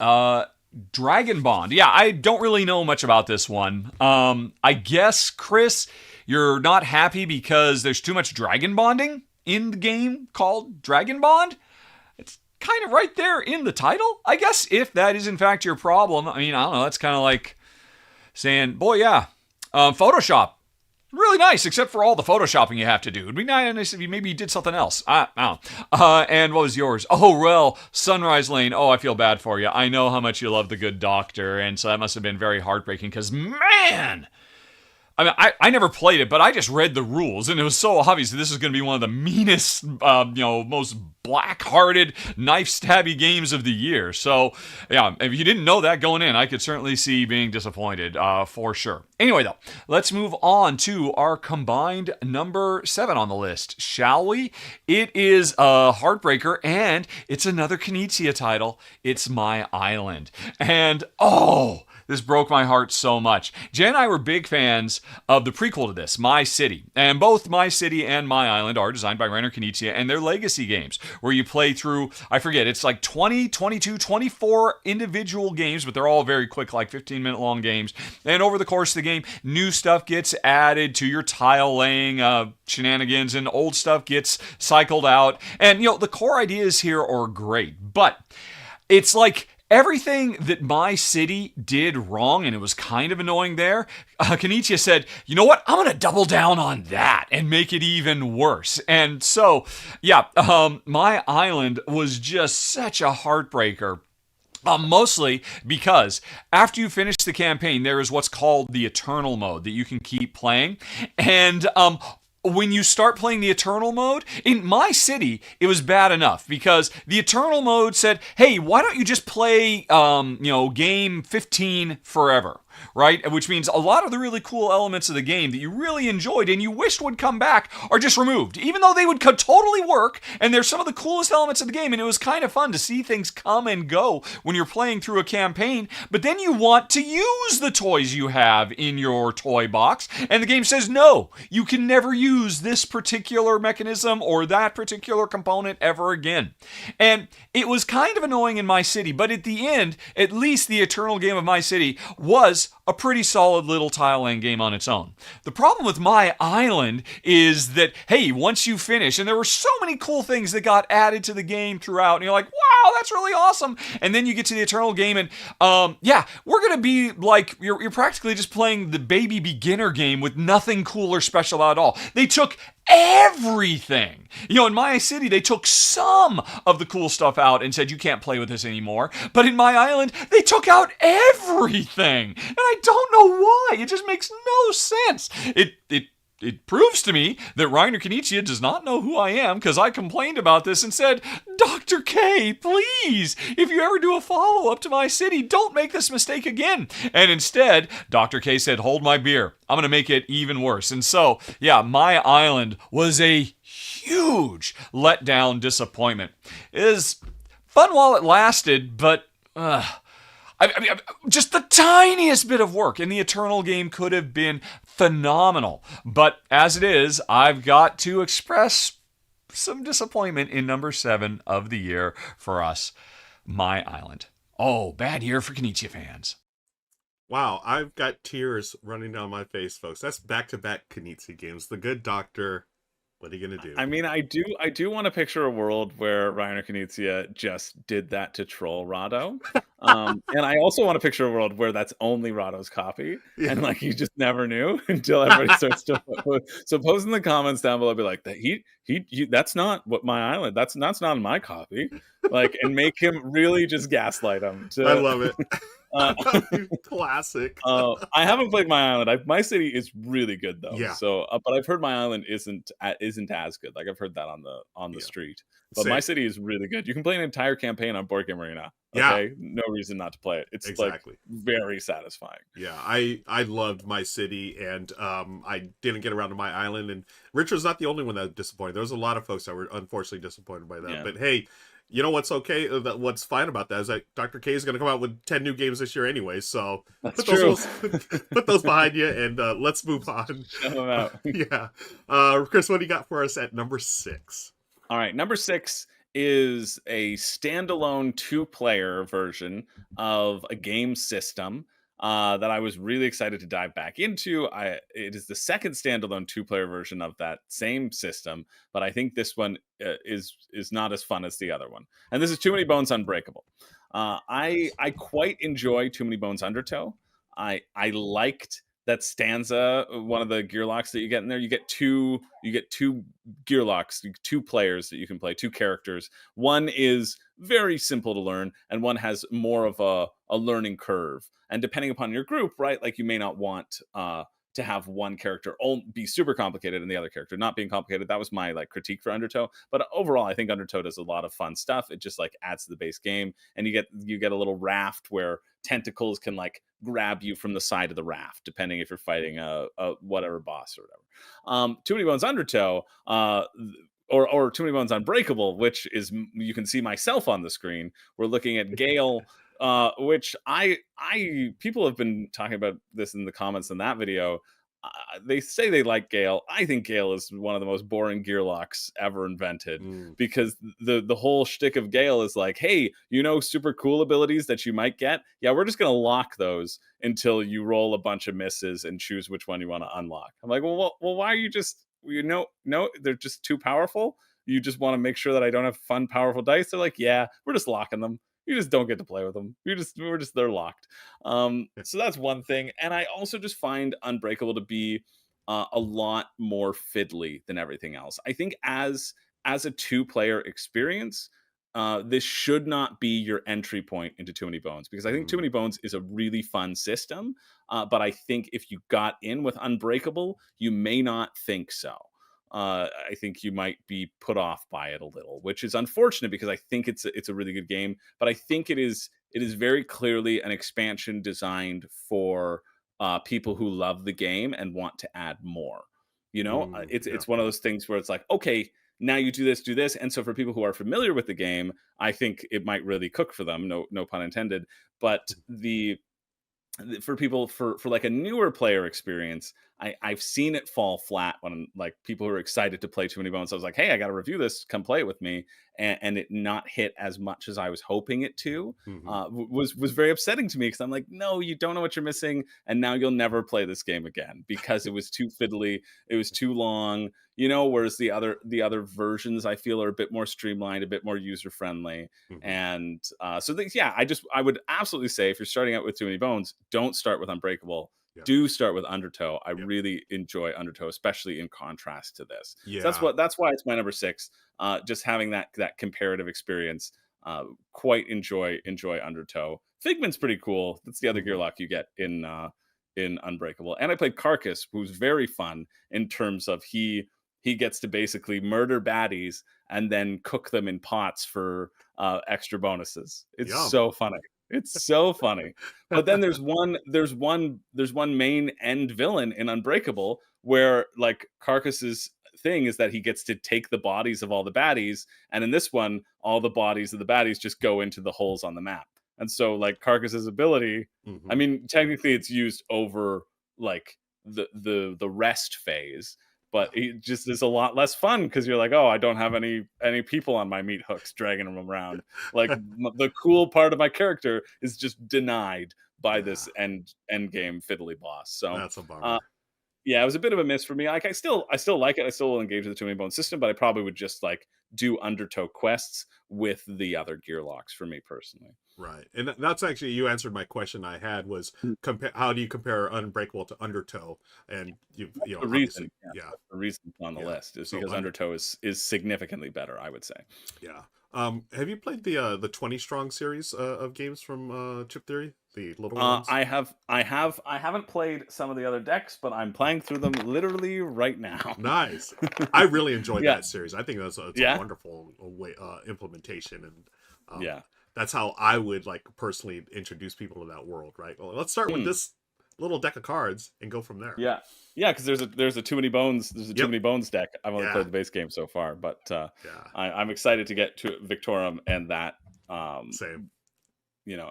Dragonbond. Yeah, I don't really know much about this one. I guess, Chris, you're not happy because there's too much dragon bonding in the game called Dragonbond? It's kind of right there in the title, I guess, if that is in fact your problem. I mean, I don't know, that's kind of like saying, boy, Photoshop. Really nice, except for all the photoshopping you have to do. It'd be nice if you maybe did something else. I don't know. And what was yours? Oh, Ruel, Sunrise Lane. Oh, I feel bad for you. I know how much you love the good doctor, and so that must have been very heartbreaking, because, man! I mean, I never played it, but I just read the rules, and it was so obvious that this is going to be one of the meanest, most black-hearted, knife-stabby games of the year. So, yeah, if you didn't know that going in, I could certainly see being disappointed, for sure. Anyway, though, let's move on to our combined number 7 on the list, shall we? It is a heartbreaker, and it's another Knizia title. It's My Island. And, this broke my heart so much. Jen and I were big fans of the prequel to this, My City. And both My City and My Island are designed by Reiner Knizia, and they're legacy games where you play through, I forget, it's like 20, 22, 24 individual games, but they're all very quick, like 15-minute long games. And over the course of the game, new stuff gets added to your tile laying shenanigans, and old stuff gets cycled out. And, the core ideas here are great, but it's like everything that My City did wrong, and it was kind of annoying there, Knizia said, you know what, I'm going to double down on that and make it even worse. And so, My Island was just such a heartbreaker. Mostly because after you finish the campaign, there is what's called the Eternal mode that you can keep playing. And when you start playing the Eternal mode, in My City, it was bad enough because the Eternal mode said, hey, why don't you just play, game 15 forever? right? Which means a lot of the really cool elements of the game that you really enjoyed and you wished would come back are just removed, even though they would totally work, and they're some of the coolest elements of the game, and it was kind of fun to see things come and go when you're playing through a campaign. But then you want to use the toys you have in your toy box, and the game says, no, you can never use this particular mechanism or that particular component ever again. And it was kind of annoying in My City, but at the end, at least the Eternal game of My City was a pretty solid little tile laying game on its own. The problem with My Island is that, hey, once you finish, and there were so many cool things that got added to the game throughout, and you're like, wow, that's really awesome. And then you get to the Eternal game, and yeah, we're going to be like, you're practically just playing the baby beginner game with nothing cool or special at all. They took everything. In My City, they took some of the cool stuff out and said, you can't play with this anymore. But in My Island, they took out everything. And I don't know why. It just makes no sense. It proves to me that Reiner Knizia does not know who I am, because I complained about this and said, Dr. K, please, if you ever do a follow-up to My City, don't make this mistake again. And instead, Dr. K said, hold my beer. I'm going to make it even worse. And so, yeah, My Island was a huge letdown disappointment. It is fun while it lasted, but I mean, just the tiniest bit of work in the Eternal game could have been phenomenal. But as it is, I've got to express some disappointment in number 7 of the year for us, My Island. Oh, bad year for Knizia fans. Wow, I've got tears running down my face, folks. That's back-to-back Knizia games. The Good Doctor. What are you gonna do? I mean, I do want to picture a world where Reiner Knizia just did that to troll Rahdo, and I also want to picture a world where that's only Rahdo's copy, and like you just never knew until everybody starts to. So post in the comments down below, be like that he that's not what My Island. That's not in my copy, like, and make him really just gaslight him. I love it. Classic. I haven't played My Island. My City is really good though. Yeah. So, but I've heard My Island isn't as good. Like I've heard that on the street. But Same. My City is really good. You can play an entire campaign on Board Game Arena. Okay? Yeah. No reason not to play it. It's exactly. like very satisfying. Yeah, I loved My City, and I didn't get around to My Island. And Richard's not the only one that was disappointed. There was a lot of folks that were unfortunately disappointed by that. Yeah. But hey, you know what's okay? What's fine about that is that Dr. K is going to come out with 10 new games this year anyway. So That's true. Put those behind you, and let's move on. Shut them out. Yeah. Chris, what do you got for us at number 6? All right, number 6 is a standalone 2-player version of a game system that I was really excited to dive back into. It is the second standalone 2-player version of that same system, but I think this one is not as fun as the other one. And this is Too Many Bones Unbreakable. I quite enjoy Too Many Bones Undertow. I liked that stanza, one of the gear locks that you get in there. You get two gear locks, 2 players that you can play, 2 characters. One is very simple to learn, and one has more of a learning curve. And depending upon your group, right, like you may not want to have one character be super complicated and the other character not being complicated. That was my like critique for Undertow. But overall, I think Undertow does a lot of fun stuff. It just like adds to the base game, and you get a little raft where tentacles can like grab you from the side of the raft, depending if you're fighting a whatever boss or whatever. Too Many Bones Undertow, or Too Many Bones Unbreakable, which is, you can see myself on the screen. We're looking at Gale, which people have been talking about this in the comments in that video. They say they like Gale. I think Gale is one of the most boring gear locks ever invented, because the whole shtick of Gale is like, hey, super cool abilities that you might get. Yeah, we're just going to lock those until you roll a bunch of misses and choose which one you want to unlock. I'm like, well, why are you just, no, they're just too powerful. You just want to make sure that I don't have fun, powerful dice. They're like, yeah, we're just locking them. You just don't get to play with them. They're locked. So that's one thing. And I also just find Unbreakable to be a lot more fiddly than everything else. I think as a 2-player experience, this should not be your entry point into Too Many Bones, because I think Too Many Bones is a really fun system. But I think if you got in with Unbreakable, you may not think so. I think you might be put off by it a little, which is unfortunate, because I think it's a really good game, but I think it is it is very clearly an expansion designed for people who love the game and want to add more. It's Yeah. one of those things where it's like, okay, now you do this, and so for people who are familiar with the game, I think it might really cook for them. No pun intended. But for people for like a newer player experience, I've seen it fall flat when like people who are excited to play Too Many Bones. I was like, hey, I got to review this, come play it with me, and it not hit as much as I was hoping it to. Mhm. Was very upsetting to me because I'm like, no, you don't know what you're missing, and now you'll never play this game again because it was too fiddly, it was too long. Whereas the other versions I feel are a bit more streamlined, a bit more user friendly. Mhm. And so things, yeah, I would absolutely say if you're starting out with Too Many Bones, don't start with Unbreakable. Yeah. Do start with Undertow. I Yep. really enjoy Undertow, especially in contrast to this. Yeah. So that's why it's my number 6. Just having that comparative experience. Quite enjoy Undertow. Figment's pretty cool. That's the other Mhm. gearlock you get in Unbreakable. And I played Carcass, who's very fun in terms of he gets to basically murder baddies and then cook them in pots for extra bonuses. It's Yum. so funny. It's so funny. But then there's one main end villain in Unbreakable where like Carcass's thing is that he gets to take the bodies of all the baddies, and in this one, all the bodies of the baddies just go into the holes on the map. And so like Carcass's ability, Mhm. I mean, technically it's used over like the rest phase, but it just is a lot less fun because you're like, oh, I don't have any people on my meat hooks dragging them around. Like the cool part of my character is just denied by this end game fiddly boss. So That's a bummer. yeah, it was a bit of a miss for me. Like I still like it. I still will engage with the Too Many Bones system, but I probably would just like do Undertow quests with the other gear locks for me personally. Right, and that's actually, you answered my question I had was how do you compare Unbreakable to Undertow? And you know, The reason, yeah, the reason it's on the list is So because Undertow is significantly better, I would say. yeah. Have you played the 20 Strong series of games from Chip Theory, the little ones? I haven't played some of the other decks, but I'm playing through them literally right now. Nice. I really enjoyed Yeah. that series. I think it's a Yeah. wonderful way implementation, and Yeah. that's how I would like personally introduce people to that world. Right. Well, let's start with this little deck of cards and go from there. Yeah, because there's a Too Many Bones Too Many Bones deck. I've only played the base game so far, but I'm excited to get to Victorum and that Same.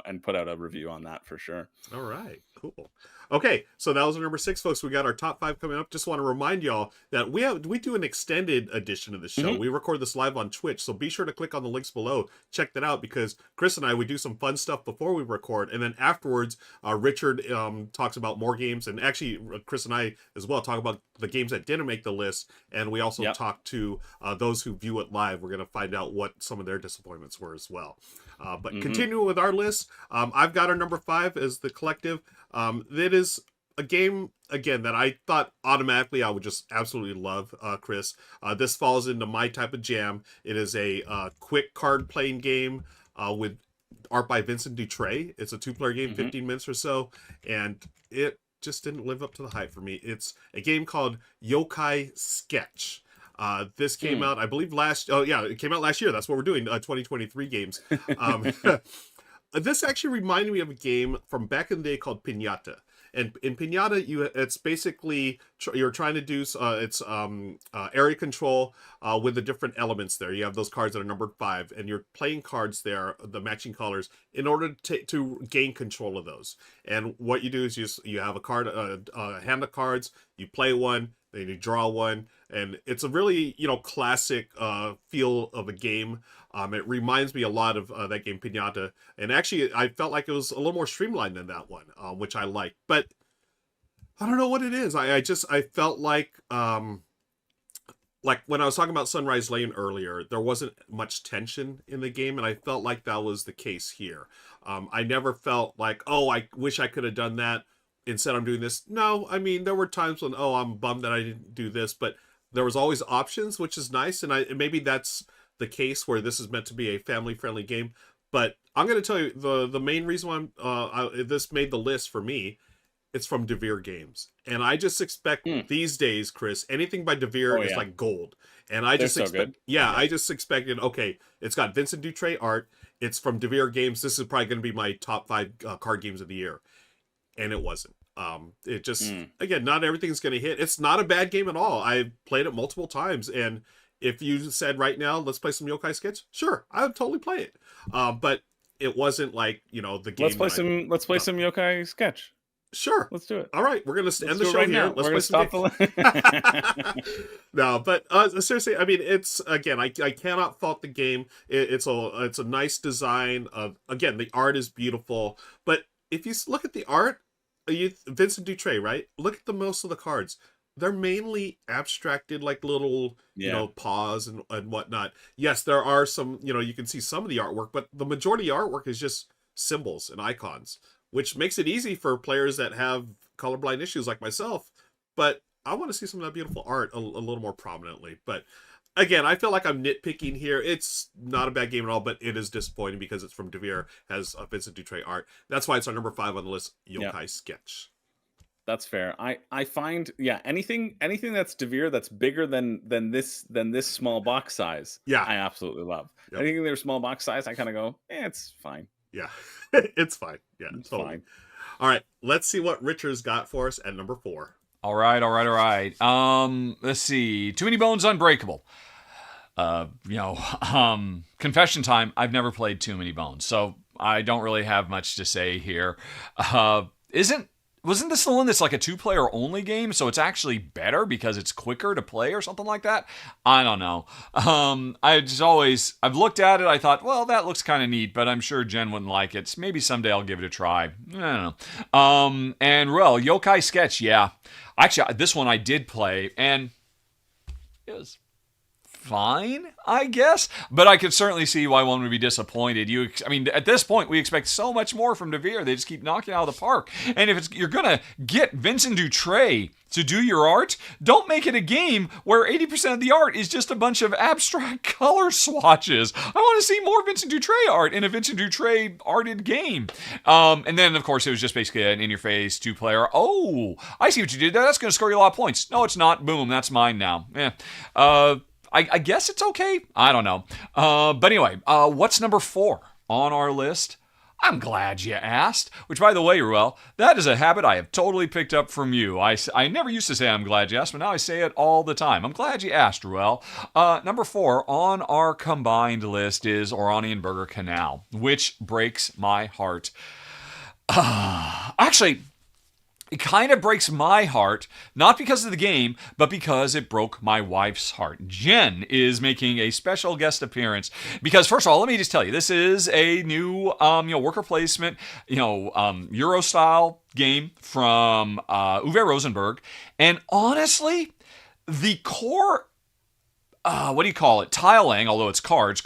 And put out a review on that for sure. All right, cool. Okay, so that was our number 6, folks. We got our top 5 coming up. Just want to remind y'all that we do an extended edition of the show. We record this live on Twitch, so be sure to click on the links below. Check that out because Chris and I, we do some fun stuff before we record, and then afterwards, Richard talks about more games, and actually Chris and I as well talk about the games that didn't make the list, and we also talk to those who view it live. We're going to find out what some of their disappointments were as well. But continuing with our list, I've got our number 5 as the collective. It is a game, again, that I thought automatically I would just absolutely love, Chris. This falls into my type of jam. It is a quick card playing game with art by Vincent Dutray. It's a 2-player game, 15 minutes or so, and it just didn't live up to the hype for me. It's a game called Yokai Sketch. This came out, I believe, it came out last year. That's what we're doing, 2023 games. This actually reminded me of a game from back in the day called Piñata. And in Piñata, it's basically you're trying to do area control with the different elements there. You have those cards that are numbered 5, and you're playing cards there, the matching colors, in order to gain control of those. And what you do is you have a hand of cards, you play one, then you draw one, and it's a really classic feel of a game. It reminds me a lot of that game Piñata, and actually I felt like it was a little more streamlined than that one, which I like. But I don't know what it is. I felt like when I was talking about Sunrise Lane earlier, there wasn't much tension in the game, and I felt like that was the case here. I never felt like, oh, I wish I could have done that. Instead, I'm doing this. No, I mean, there were times when, oh, I'm bummed that I didn't do this, but there was always options, which is nice. And maybe that's the case where this is meant to be a family-friendly game. But I'm going to tell you, the main reason why this made the list for me, it's from DeVere Games. And I just expect these days, Chris, anything by DeVere is like gold. And I just expect, I just expected, okay, it's got Vincent Dutray art. it's from Devere Games. This is probably going to be my top 5 card games of the year. And it wasn't. It just, again, not everything's going to hit. It's not a bad game at all. I played it multiple times, and if you said right now, let's play some Yokai Sketch, sure, I would totally play it. But it wasn't like, the game. Let's play some Yokai Sketch. Sure. Let's do it. All right, we're going to end the show right here. Now. Let's play some No, but seriously, I mean, it's, again, I cannot fault the game. It's a nice design. Again, the art is beautiful, but if you look at the art, Vincent Dutrait, right? Look at most of the cards. They're mainly abstracted, like little, paws and whatnot. Yes, there are some, you can see some of the artwork, but the majority of the artwork is just symbols and icons, which makes it easy for players that have colorblind issues like myself. But I want to see some of that beautiful art a little more prominently. But again, I feel like I'm nitpicking here. It's not a bad game at all, but it is disappointing because it's from Devere, has Vincent Dutrait art. That's why it's our number 5 on the list, Yokai Sketch. That's fair. I find anything that's Devere that's bigger than this small box size. Yeah, I absolutely love. Yep. Anything they're small box size, I kind of go, it's fine. Yeah, it's fine. Yeah, it's totally fine. All right, let's see what Richard's got for us at number 4. All right. Let's see. Too Many Bones Unbreakable. Confession time, I've never played Too Many Bones, so I don't really have much to say here. Wasn't this the one that's like a 2-player only game, so it's actually better because it's quicker to play or something like that? I don't know. I've looked at it, I thought, well, that looks kind of neat, but I'm sure Jen wouldn't like it. Maybe someday I'll give it a try. I don't know. And Ruel, Yokai Sketch, yeah. Actually, this one I did play, and it was fine, I guess, but I could certainly see why one would be disappointed. At this point, we expect so much more from Devere. They just keep knocking out of the park. And if you're gonna get Vincent Dutrait to do your art, don't make it a game where 80% of the art is just a bunch of abstract color swatches. I want to see more Vincent Dutrait art in a Vincent Dutrait arted game. And then, of course, it was just basically an in-your-face 2-player. Oh, I see what you did there. That's going to score you a lot of points. No, it's not. Boom, that's mine now. I guess it's okay. I don't know. But anyway, what's number 4 on our list? I'm glad you asked. Which, by the way, Ruel, that is a habit I have totally picked up from you. I never used to say I'm glad you asked, but now I say it all the time. I'm glad you asked, Ruel. Number 4 on our combined list is Oranienburger Kanal, which breaks my heart. Actually, it kind of breaks my heart, not because of the game, but because it broke my wife's heart. Jen is making a special guest appearance because, first of all, let me just tell you, this is a new, worker placement, Euro-style game from Uwe Rosenberg. And honestly, the core, tiling, although it's card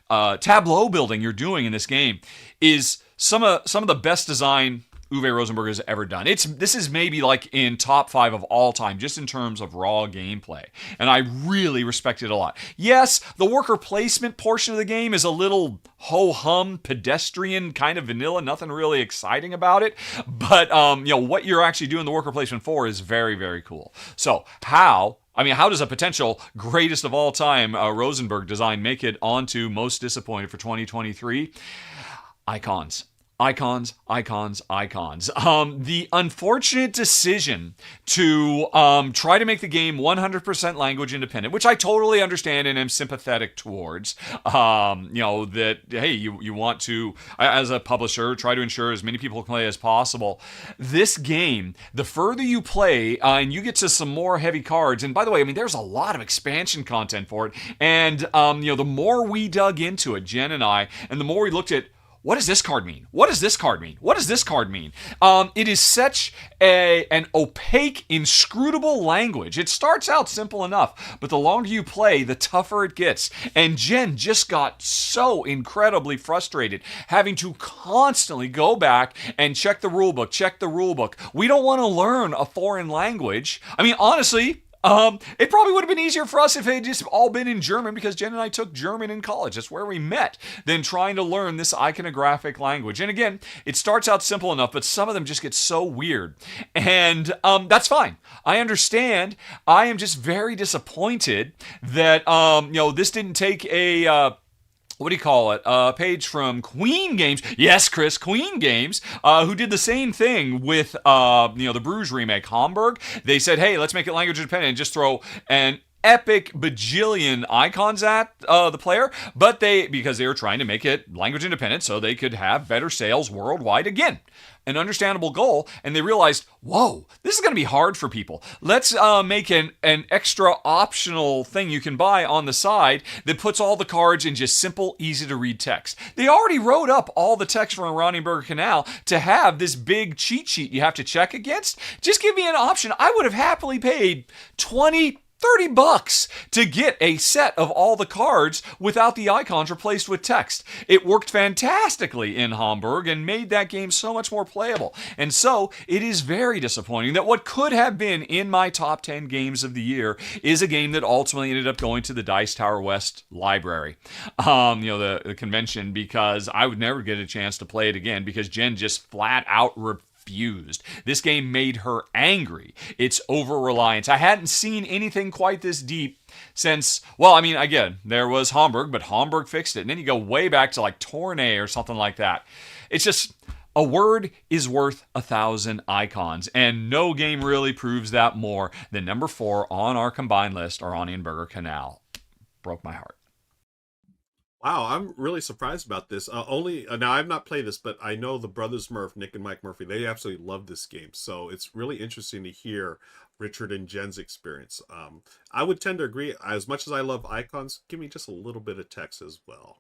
tableau building you're doing in this game is some of the best design Uwe Rosenberg has ever done. This is maybe like in top 5 of all time, just in terms of raw gameplay. And I really respect it a lot. Yes, the worker placement portion of the game is a little ho-hum, pedestrian, kind of vanilla, nothing really exciting about it. But, what you're actually doing the worker placement for is very, very cool. So, how does a potential greatest of all time Rosenberg design make it onto most disappointed for 2023? Icons. The unfortunate decision to try to make the game 100% language independent, which I totally understand and am sympathetic towards. That, hey, you want to, as a publisher, try to ensure as many people can play as possible. This game, the further you play, and you get to some more heavy cards, and by the way, there's a lot of expansion content for it, and, the more we dug into it, Jen and I, and the more we looked at, what does this card mean? What does this card mean? What does this card mean? It is such an opaque, inscrutable language. It starts out simple enough, but the longer you play, the tougher it gets. And Jen just got so incredibly frustrated having to constantly go back and check the rulebook. We don't want to learn a foreign language. Honestly, it probably would have been easier for us if it had just all been in German, because Jen and I took German in college. That's where we met, than trying to learn this iconographic language. And again, it starts out simple enough, but some of them just get so weird. And that's fine. I understand. I am just very disappointed that, this didn't take a what do you call it? A page from Queen Games. Yes, Chris, Queen Games, who did the same thing with the Bruges remake, Hamburg. They said, hey, let's make it language independent and just throw an epic bajillion icons at the player, but because they were trying to make it language independent so they could have better sales worldwide. Again, an understandable goal, and they realized, whoa, this is going to be hard for people. Let's make an extra optional thing you can buy on the side that puts all the cards in just simple, easy to read text. They already wrote up all the text from Oranienburger Kanal to have this big cheat sheet you have to check against. Just give me an option. I would have happily paid $20-30 to get a set of all the cards without the icons replaced with text. It worked fantastically in Hamburg and made that game so much more playable. And so it is very disappointing that what could have been in my top 10 games of the year is a game that ultimately ended up going to the Dice Tower West library, the convention, because I would never get a chance to play it again because Jen just flat out refused. This game made her angry. It's over-reliance. I hadn't seen anything quite this deep since, again, there was Hamburg, but Hamburg fixed it. And then you go way back to like Tournay or something like that. It's just, a word is worth 1,000 icons, and no game really proves that more than number 4 on our combined list, Oranienburger Kanal. Broke my heart. Wow, I'm really surprised about this. Now I've not played this, but I know the brothers Murph, Nick and Mike Murphy, they absolutely love this game. So it's really interesting to hear Richard and Jen's experience. I would tend to agree. As much as I love icons, give me just a little bit of text as well.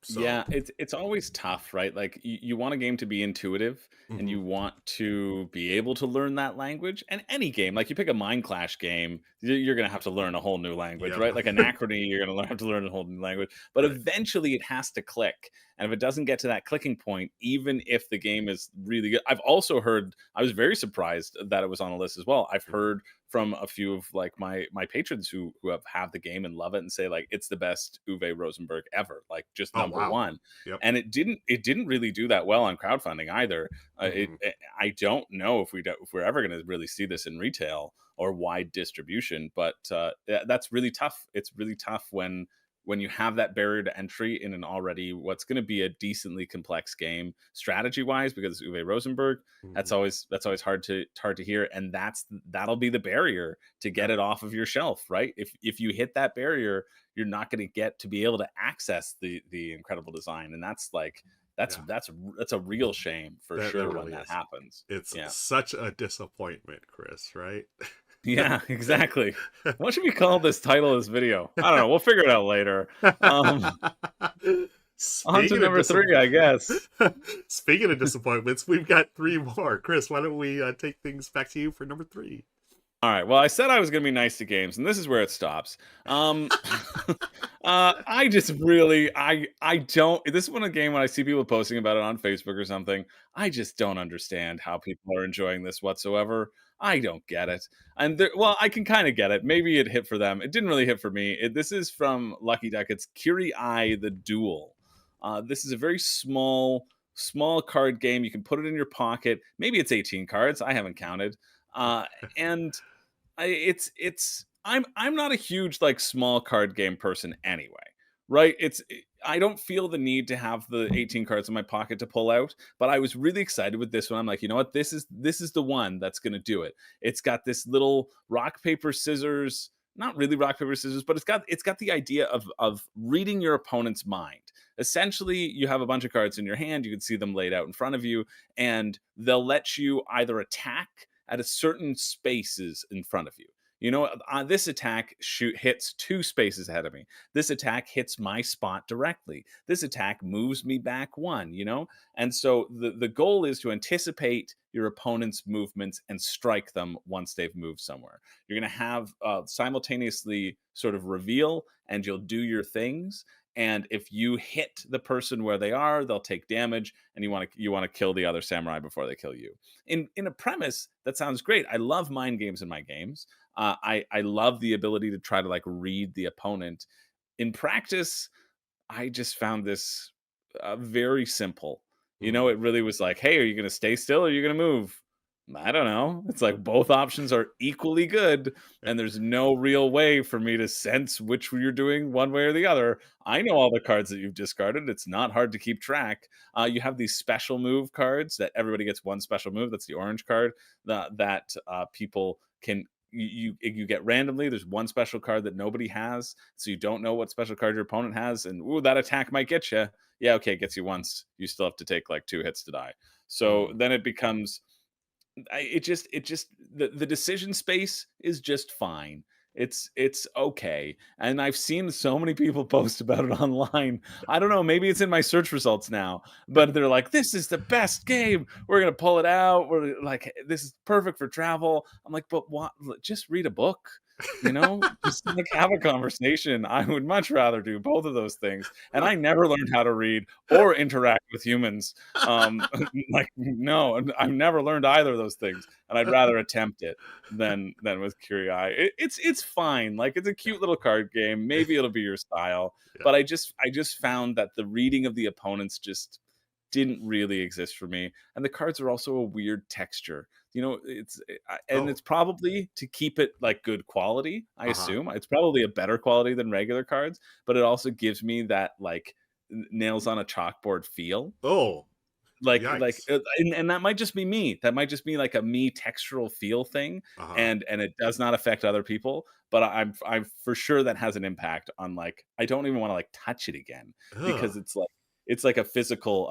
Yeah, it's always tough, right? Like you want a game to be intuitive, and you want to be able to learn that language. And any game, like you pick a Mind Clash game, you're going to have to learn a whole new language, right? Like Anachrony, you're going to have to learn a whole new language. But eventually it has to click. And if it doesn't get to that clicking point, even if the game is really good, I've also heard, I was very surprised that it was on a list as well. I've heard from a few of like my patrons who have the game and love it and say like it's the best Uwe Rosenberg ever, like just number one. Yep. And it didn't really do that well on crowdfunding either. I don't know if we're ever going to really see this in retail or wide distribution, but that's really tough. It's really tough when you have that barrier to entry in an already what's going to be a decently complex game strategy wise, because it's Uwe Rosenberg. That's always hard to hear, and that'll be the barrier to get it off of your shelf, right? If you hit that barrier, you're not going to get to be able to access the incredible design, and that's a real shame for sure when that happens. It's such a disappointment, Chris, right? Yeah, exactly. What should we call this title of this video? I don't know. We'll figure it out later. On to number 3, I guess. Speaking of disappointments, we've got 3 more. Chris, why don't we take things back to you for number 3? All right. Well, I said I was going to be nice to games, and this is where it stops. I just really, I don't. This is one of the game when I see people posting about it on Facebook or something. I just don't understand how people are enjoying this whatsoever. I don't get it. And I can kind of get it. Maybe it hit for them. It didn't really hit for me. This is from Lucky Duck. It's Kiri-Ai the Duel. This is a very small card game. You can put it in your pocket. Maybe it's 18 cards. I haven't counted. And I'm not a huge like small card game person anyway, right? I don't feel the need to have the 18 cards in my pocket to pull out, but I was really excited with this one. I'm like, you know what? This is the one that's going to do it. It's got this little rock, paper, scissors, not really rock, paper, scissors, but it's got the idea of reading your opponent's mind. Essentially, you have a bunch of cards in your hand. You can see them laid out in front of you, and they'll let you either attack at a certain spaces in front of you. You know, this attack hits 2 spaces ahead of me. This attack hits my spot directly. This attack moves me back 1, you know? And so the goal is to anticipate your opponent's movements and strike them once they've moved somewhere. You're going to have simultaneously sort of reveal, and you'll do your things. And if you hit the person where they are, they'll take damage, and you want to kill the other samurai before they kill you. In a premise, that sounds great. I love mind games in my games. I love the ability to try to like read the opponent. In practice, I just found this very simple. You know, it really was like, hey, are you going to stay still or are you going to move? I don't know. It's like both options are equally good, and there's no real way for me to sense which you're doing one way or the other. I know all the cards that you've discarded. It's not hard to keep track. You have these special move cards that everybody gets one special move. That's the orange card that people can. You get randomly. There's one special card that nobody has, so you don't know what special card your opponent has, and ooh, that attack might get you. Yeah, okay, it gets you once. You still have to take like 2 hits to die. So then it becomes the decision space is just fine. It's okay. And I've seen so many people post about it online. I don't know, maybe it's in my search results now, but they're like, this is the best game. We're gonna pull it out. We're like, this is perfect for travel. I'm like, but what? Just read a book. Just like have a conversation. I would much rather do both of those things. And I never learned how to read or interact with humans. Like, no, I've never learned either of those things, and I'd rather attempt it than with Kiri-Ai. It's fine. Like, it's a cute little card game. Maybe it'll be your style, but I just found that the reading of the opponents just didn't really exist for me, and the cards are also a weird texture. It's probably to keep it like good quality. I assume it's probably a better quality than regular cards, but it also gives me that like nails on a chalkboard feel. And that might just be me. That might just be like a me textural feel thing, and it does not affect other people. But I'm for sure that has an impact on, like, I don't even want to like touch it again because it's like a physical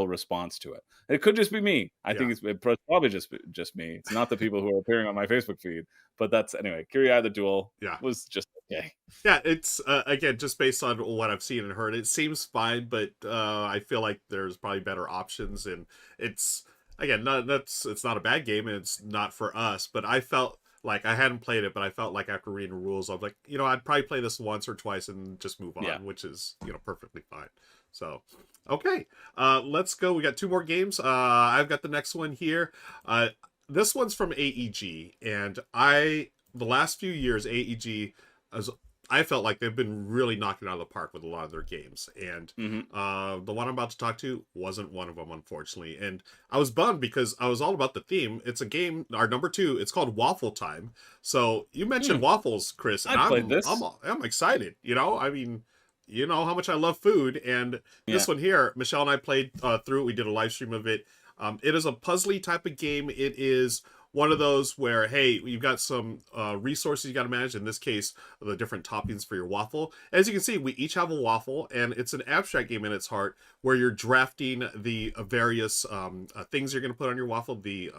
response to it. It could just be me. I think it's probably just me. It's not the people who are appearing on my Facebook feed. But that's anyway. Kiri-Ai the Duel was just okay. Yeah, it's again just based on what I've seen and heard. It seems fine, but I feel like there's probably better options, and it's again it's not a bad game, and it's not for us. But I felt like I hadn't played it, but I felt like after reading the rules, I'm like, I'd probably play this once or twice and just move on, which is perfectly fine. So, okay, let's go. We got 2 more games. I've got the next one here. This one's from AEG, and the last few years, AEG, I felt like they've been really knocking it out of the park with a lot of their games. And the one I'm about to talk to wasn't one of them, unfortunately. And I was bummed because I was all about the theme. It's a game, our number 2, it's called Waffle Time. So you mentioned waffles, Chris. And I played this. I'm excited. I mean, you know how much I love food, and this one here, Michelle and I played through it. We did a live stream of it. It is a puzzly type of game. It is one of those where, hey, you've got some resources you got to manage. In this case, the different toppings for your waffle. As you can see, we each have a waffle, and it's an abstract game in its heart where you're drafting the various things you're going to put on your waffle, the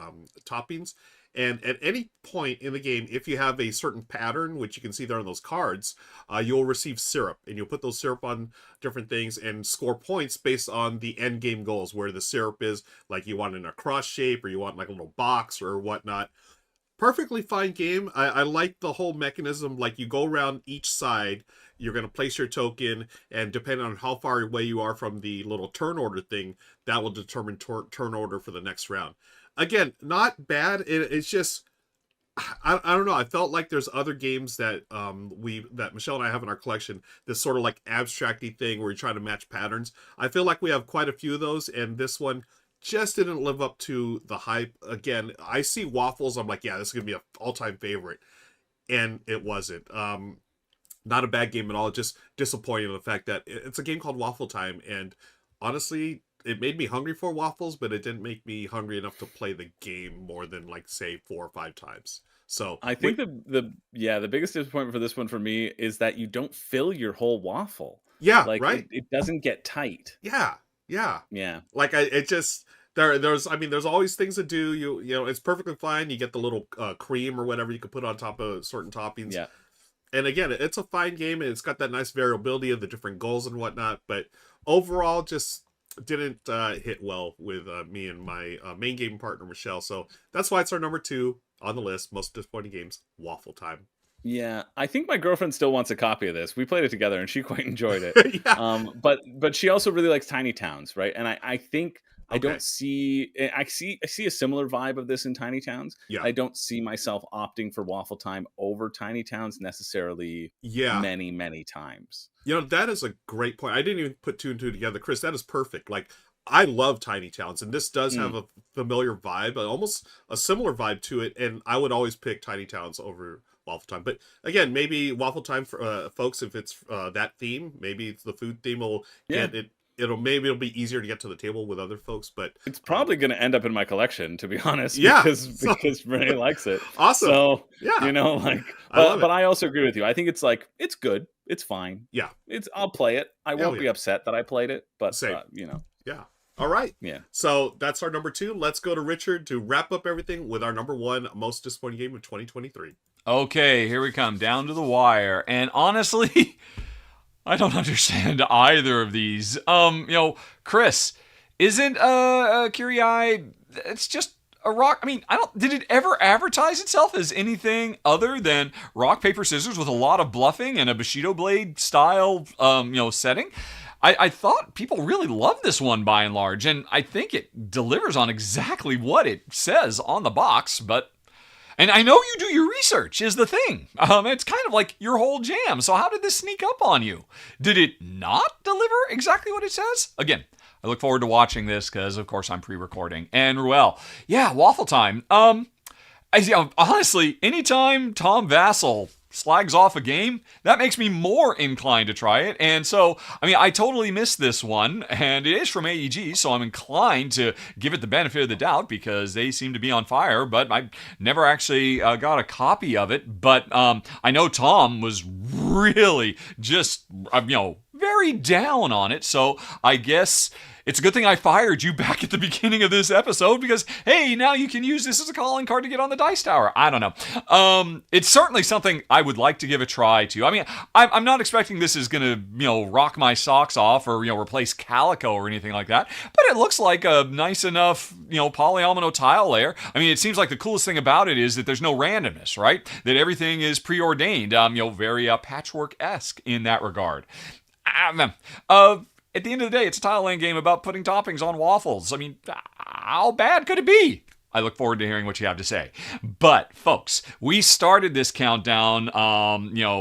toppings. And at any point in the game, if you have a certain pattern, which you can see there on those cards, you'll receive syrup. And you'll put those syrup on different things and score points based on the end game goals, where the syrup is, like you want it in a cross shape, or you want like a little box or whatnot. Perfectly fine game. I like the whole mechanism. Like, you go around each side, you're going to place your token, and depending on how far away you are from the little turn order thing, that will determine turn order for the next round. Again, not bad. It's just, I don't know. I felt like there's other games that that Michelle and I have in our collection. This sort of like abstracty thing where you're trying to match patterns. I feel like we have quite a few of those, and this one just didn't live up to the hype. Again, I see waffles, I'm like, yeah, this is gonna be an all-time favorite, and it wasn't. Not a bad game at all. Just disappointing in the fact that it's a game called Waffle Time, and honestly, it made me hungry for waffles, but it didn't make me hungry enough to play the game more than, like, say 4 or 5 times. So I think the biggest disappointment for this one for me is that you don't fill your whole waffle. Yeah, like, right. It doesn't get tight. Yeah. Like, there's always things to do. You know, it's perfectly fine. You get the little cream or whatever you could put on top of certain toppings. Yeah. And again, it's a fine game, and it's got that nice variability of the different goals and whatnot. But overall, just didn't hit well with me and my main game partner Michelle. So that's why it's our number 2 on the list. Most disappointing games, Waffle Time. Yeah, I think my girlfriend still wants a copy of this. We played it together, and she quite enjoyed it. Yeah. But she also really likes Tiny Towns, right? And I think I see a similar vibe of this in Tiny Towns. Yeah. I don't see myself opting for Waffle Time over Tiny Towns necessarily. Yeah. Many times. You know, that is a great point. I didn't even put 2 and 2 together, Chris. That is perfect. Like, I love tiny towns, and this does have a familiar vibe, almost a similar vibe to it. And I would always pick tiny towns over Waffle Time. But again, maybe Waffle Time for folks, if it's that theme, maybe it's the food theme will get it. It'll be easier to get to the table with other folks, but it's probably going to end up in my collection, to be honest. Yeah, because Renee likes it. Awesome. So yeah, you know, like, but I also agree with you. I think it's like it's good. It's fine. Yeah, I'll play it. I won't be upset that I played it, but you know. Yeah. All right. Yeah. So that's our number 2. Let's go to Richard to wrap up everything with our number 1 most disappointing game of 2023. Okay, here we come, down to the wire. And honestly, I don't understand either of these. Chris, isn't Kiri-Ai, it's just a rock. I mean, did it ever advertise itself as anything other than rock, paper, scissors with a lot of bluffing and a Bushido blade style, setting? I thought people really loved this one by and large, and I think it delivers on exactly what it says on the box, and I know you do your research, is the thing. It's kind of like your whole jam, so how did this sneak up on you? Did it not deliver exactly what it says? Again, I look forward to watching this, because, of course, I'm pre-recording. And Ruel, yeah, Waffle Time. Honestly, anytime Tom Vassell slags off a game, that makes me more inclined to try it. And so, I totally missed this one, and it is from AEG, so I'm inclined to give it the benefit of the doubt because they seem to be on fire, but I never actually got a copy of it. But I know Tom was really just, very down on it, so I guess it's a good thing I fired you back at the beginning of this episode because, hey, now you can use this as a calling card to get on the Dice Tower. I don't know. It's certainly something I would like to give a try to. I'm not expecting this is going to, rock my socks off or, replace Calico or anything like that, but it looks like a nice enough, polyomino tile layer. It seems like the coolest thing about it is that there's no randomness, right? That everything is preordained, very patchwork-esque in that regard. At the end of the day, it's a tile laying game about putting toppings on waffles. How bad could it be? I look forward to hearing what you have to say. But, folks, we started this countdown,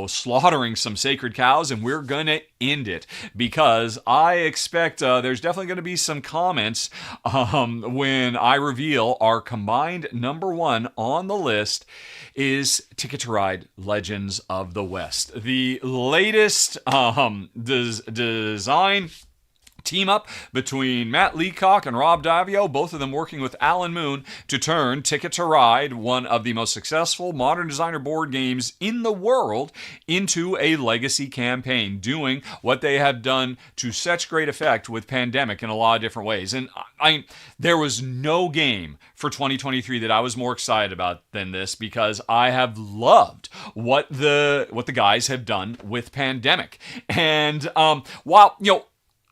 slaughtering some sacred cows, and we're going to end it because I expect there's definitely going to be some comments when I reveal our combined number 1 on the list is Ticket to Ride Legends of the West. The latest design team up between Matt Leacock and Rob Davio, both of them working with Alan Moon to turn Ticket to Ride, one of the most successful modern designer board games in the world, into a legacy campaign, doing what they have done to such great effect with Pandemic in a lot of different ways. And there was no game for 2023 that I was more excited about than this because I have loved what the guys have done with Pandemic. And while,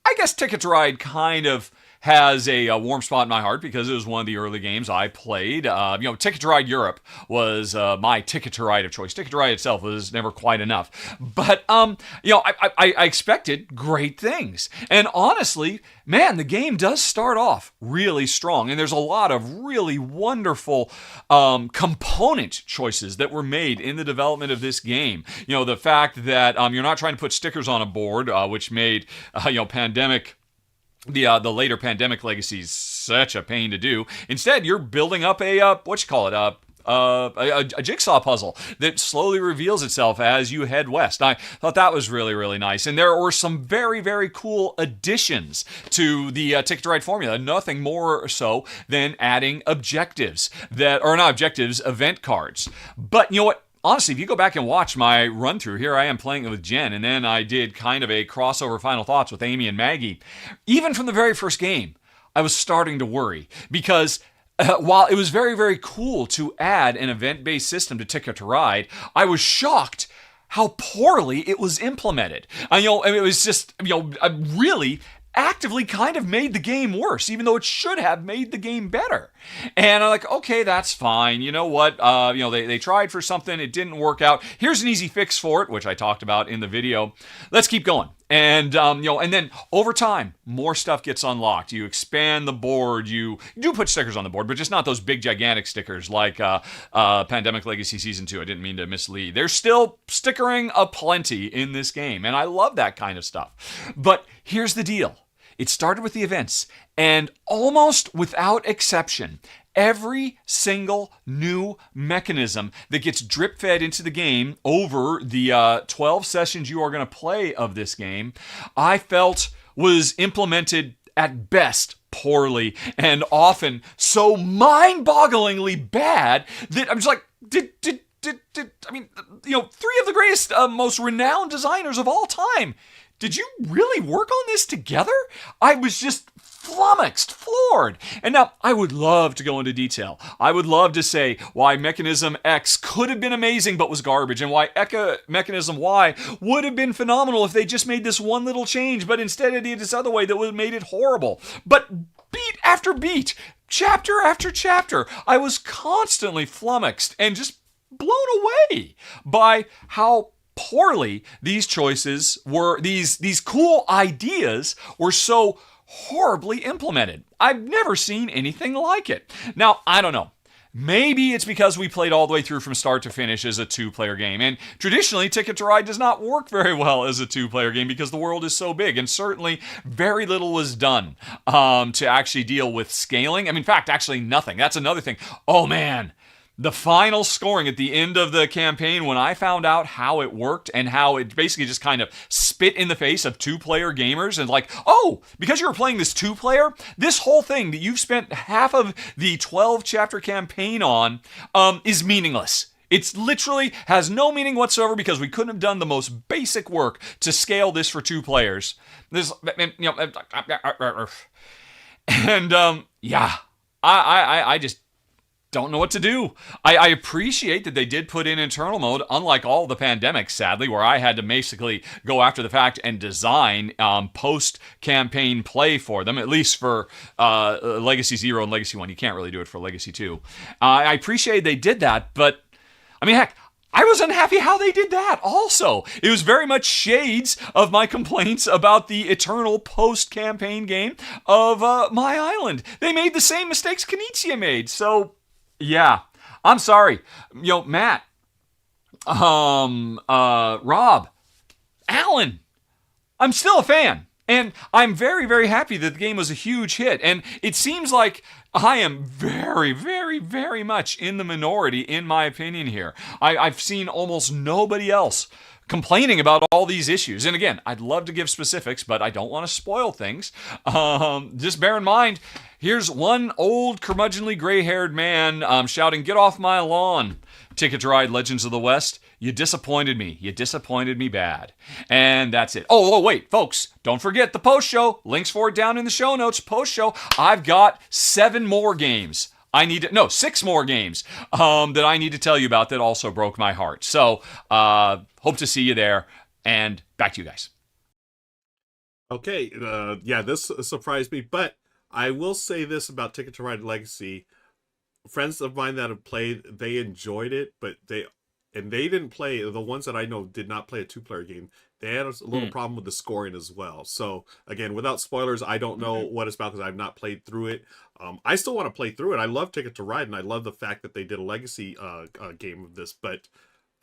I guess Ticket to Ride kind of has a warm spot in my heart because it was one of the early games I played. Ticket to Ride Europe was my Ticket to Ride of choice. Ticket to Ride itself was never quite enough. But, I expected great things. And honestly, man, the game does start off really strong. And there's a lot of really wonderful component choices that were made in the development of this game. The fact that you're not trying to put stickers on a board, which made, Pandemic... The later Pandemic legacies such a pain to do. Instead, you're building up a jigsaw puzzle that slowly reveals itself as you head west. I thought that was really, really nice. And there were some very, very cool additions to the Ticket to Ride formula. Nothing more so than adding objectives event cards. But you know what? Honestly, if you go back and watch my run-through, here I am playing it with Jen, and then I did kind of a crossover Final Thoughts with Amy and Maggie. Even from the very first game, I was starting to worry, because while it was very, very cool to add an event-based system to Ticket to Ride, I was shocked how poorly it was implemented. It was just, really actively kind of made the game worse, even though it should have made the game better. And I'm like, okay, that's fine. You know what? They tried for something. It didn't work out. Here's an easy fix for it, which I talked about in the video. Let's keep going. And, and then over time, more stuff gets unlocked. You expand the board. You do put stickers on the board, but just not those big, gigantic stickers like Pandemic Legacy Season 2. I didn't mean to mislead. There's still stickering aplenty in this game, and I love that kind of stuff. But here's the deal. it started with the events, and almost without exception, every single new mechanism that gets drip fed into the game over the 12 sessions you are going to play of this game, I felt was implemented at best poorly, and often so mind-bogglingly bad that I'm just like, I mean, three of the greatest, most renowned designers of all time, did you really work on this together? I was just flummoxed, floored. And now, I would love to go into detail. I would love to say why Mechanism X could have been amazing but was garbage, and why Mechanism Y would have been phenomenal if they just made this one little change, but instead it did this other way that would have made it horrible. But beat after beat, chapter after chapter, I was constantly flummoxed and just blown away by how poorly these choices were, these cool ideas were so horribly implemented. I've never seen anything like it. Now, I don't know. Maybe it's because we played all the way through from start to finish as a two-player game, and traditionally Ticket to Ride does not work very well as a two-player game because the world is so big, and certainly very little was done to actually deal with scaling. I mean, in fact, actually nothing. That's another thing. Oh man, the final scoring at the end of the campaign, when I found out how it worked and how it basically just kind of spit in the face of two-player gamers and like, oh, because you were playing this two-player, this whole thing that you've spent half of the 12-chapter campaign on is meaningless. It's literally has no meaning whatsoever because we couldn't have done the most basic work to scale this for two players. I just don't know what to do. I appreciate that they did put in internal mode, unlike all the pandemics, sadly, where I had to basically go after the fact and design post-campaign play for them, at least for Legacy 0 and Legacy 1. You can't really do it for Legacy 2. I appreciate they did that, but, I mean, heck, I was unhappy how they did that also. It was very much shades of my complaints about the eternal post-campaign game of My Island. They made the same mistakes Knizia made, so yeah, I'm sorry. Matt, Rob, Alan, I'm still a fan. And I'm very, very happy that the game was a huge hit. And it seems like I am very, very, very much in the minority, in my opinion here. I've seen almost nobody else complaining about all these issues. And again, I'd love to give specifics, but I don't want to spoil things. Just bear in mind, here's one old curmudgeonly gray-haired man shouting, "Get off my lawn, Ticket to Ride Legends of the West. You disappointed me. You disappointed me bad." And that's it. Oh, wait, folks, don't forget the post-show. Links for it down in the show notes. Post-show, I've got 6 more games that I need to tell you about that also broke my heart. So, hope to see you there, and back to you guys. Okay, yeah, this surprised me, but I will say this about Ticket to Ride Legacy. Friends of mine that have played, they enjoyed it, but they didn't play, the ones that I know did not play a two-player game. They had a little problem with the scoring as well. So, again, without spoilers, I don't know what it's about because I've not played through it. I still want to play through it. I love Ticket to Ride, and I love the fact that they did a Legacy game of this, but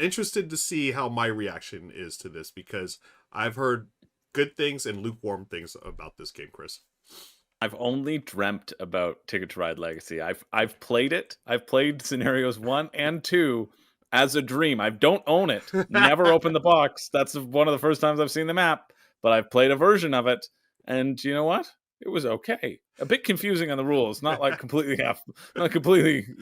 interested to see how my reaction is to this because I've heard good things and lukewarm things about this game, Chris. I've only dreamt about Ticket to Ride Legacy. I've played it. I've played scenarios 1 and 2 as a dream. I don't own it. Never opened the box. That's one of the first times I've seen the map, but I've played a version of it, and you know what? It was okay. A bit confusing on the rules, not like completely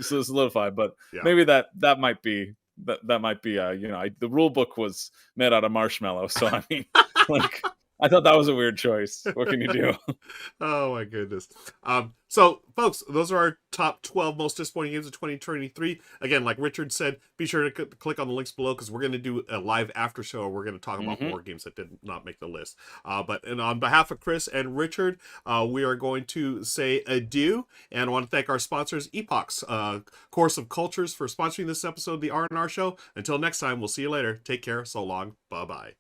solidified, but yeah. Maybe that might be the rule book was made out of marshmallow, so I mean, like, I thought that was a weird choice. What can you do? Oh my goodness. So folks, those are our top 12 most disappointing games of 2023. Again, like Richard said, be sure to click on the links below because we're going to do a live after show. We're going to talk about more games that did not make the list. But on behalf of Chris and Richard, we are going to say adieu. And I want to thank our sponsors, Epoch's Course of Cultures, for sponsoring this episode of the R&R Show. Until next time, we'll see you later. Take care. So long. Bye-bye.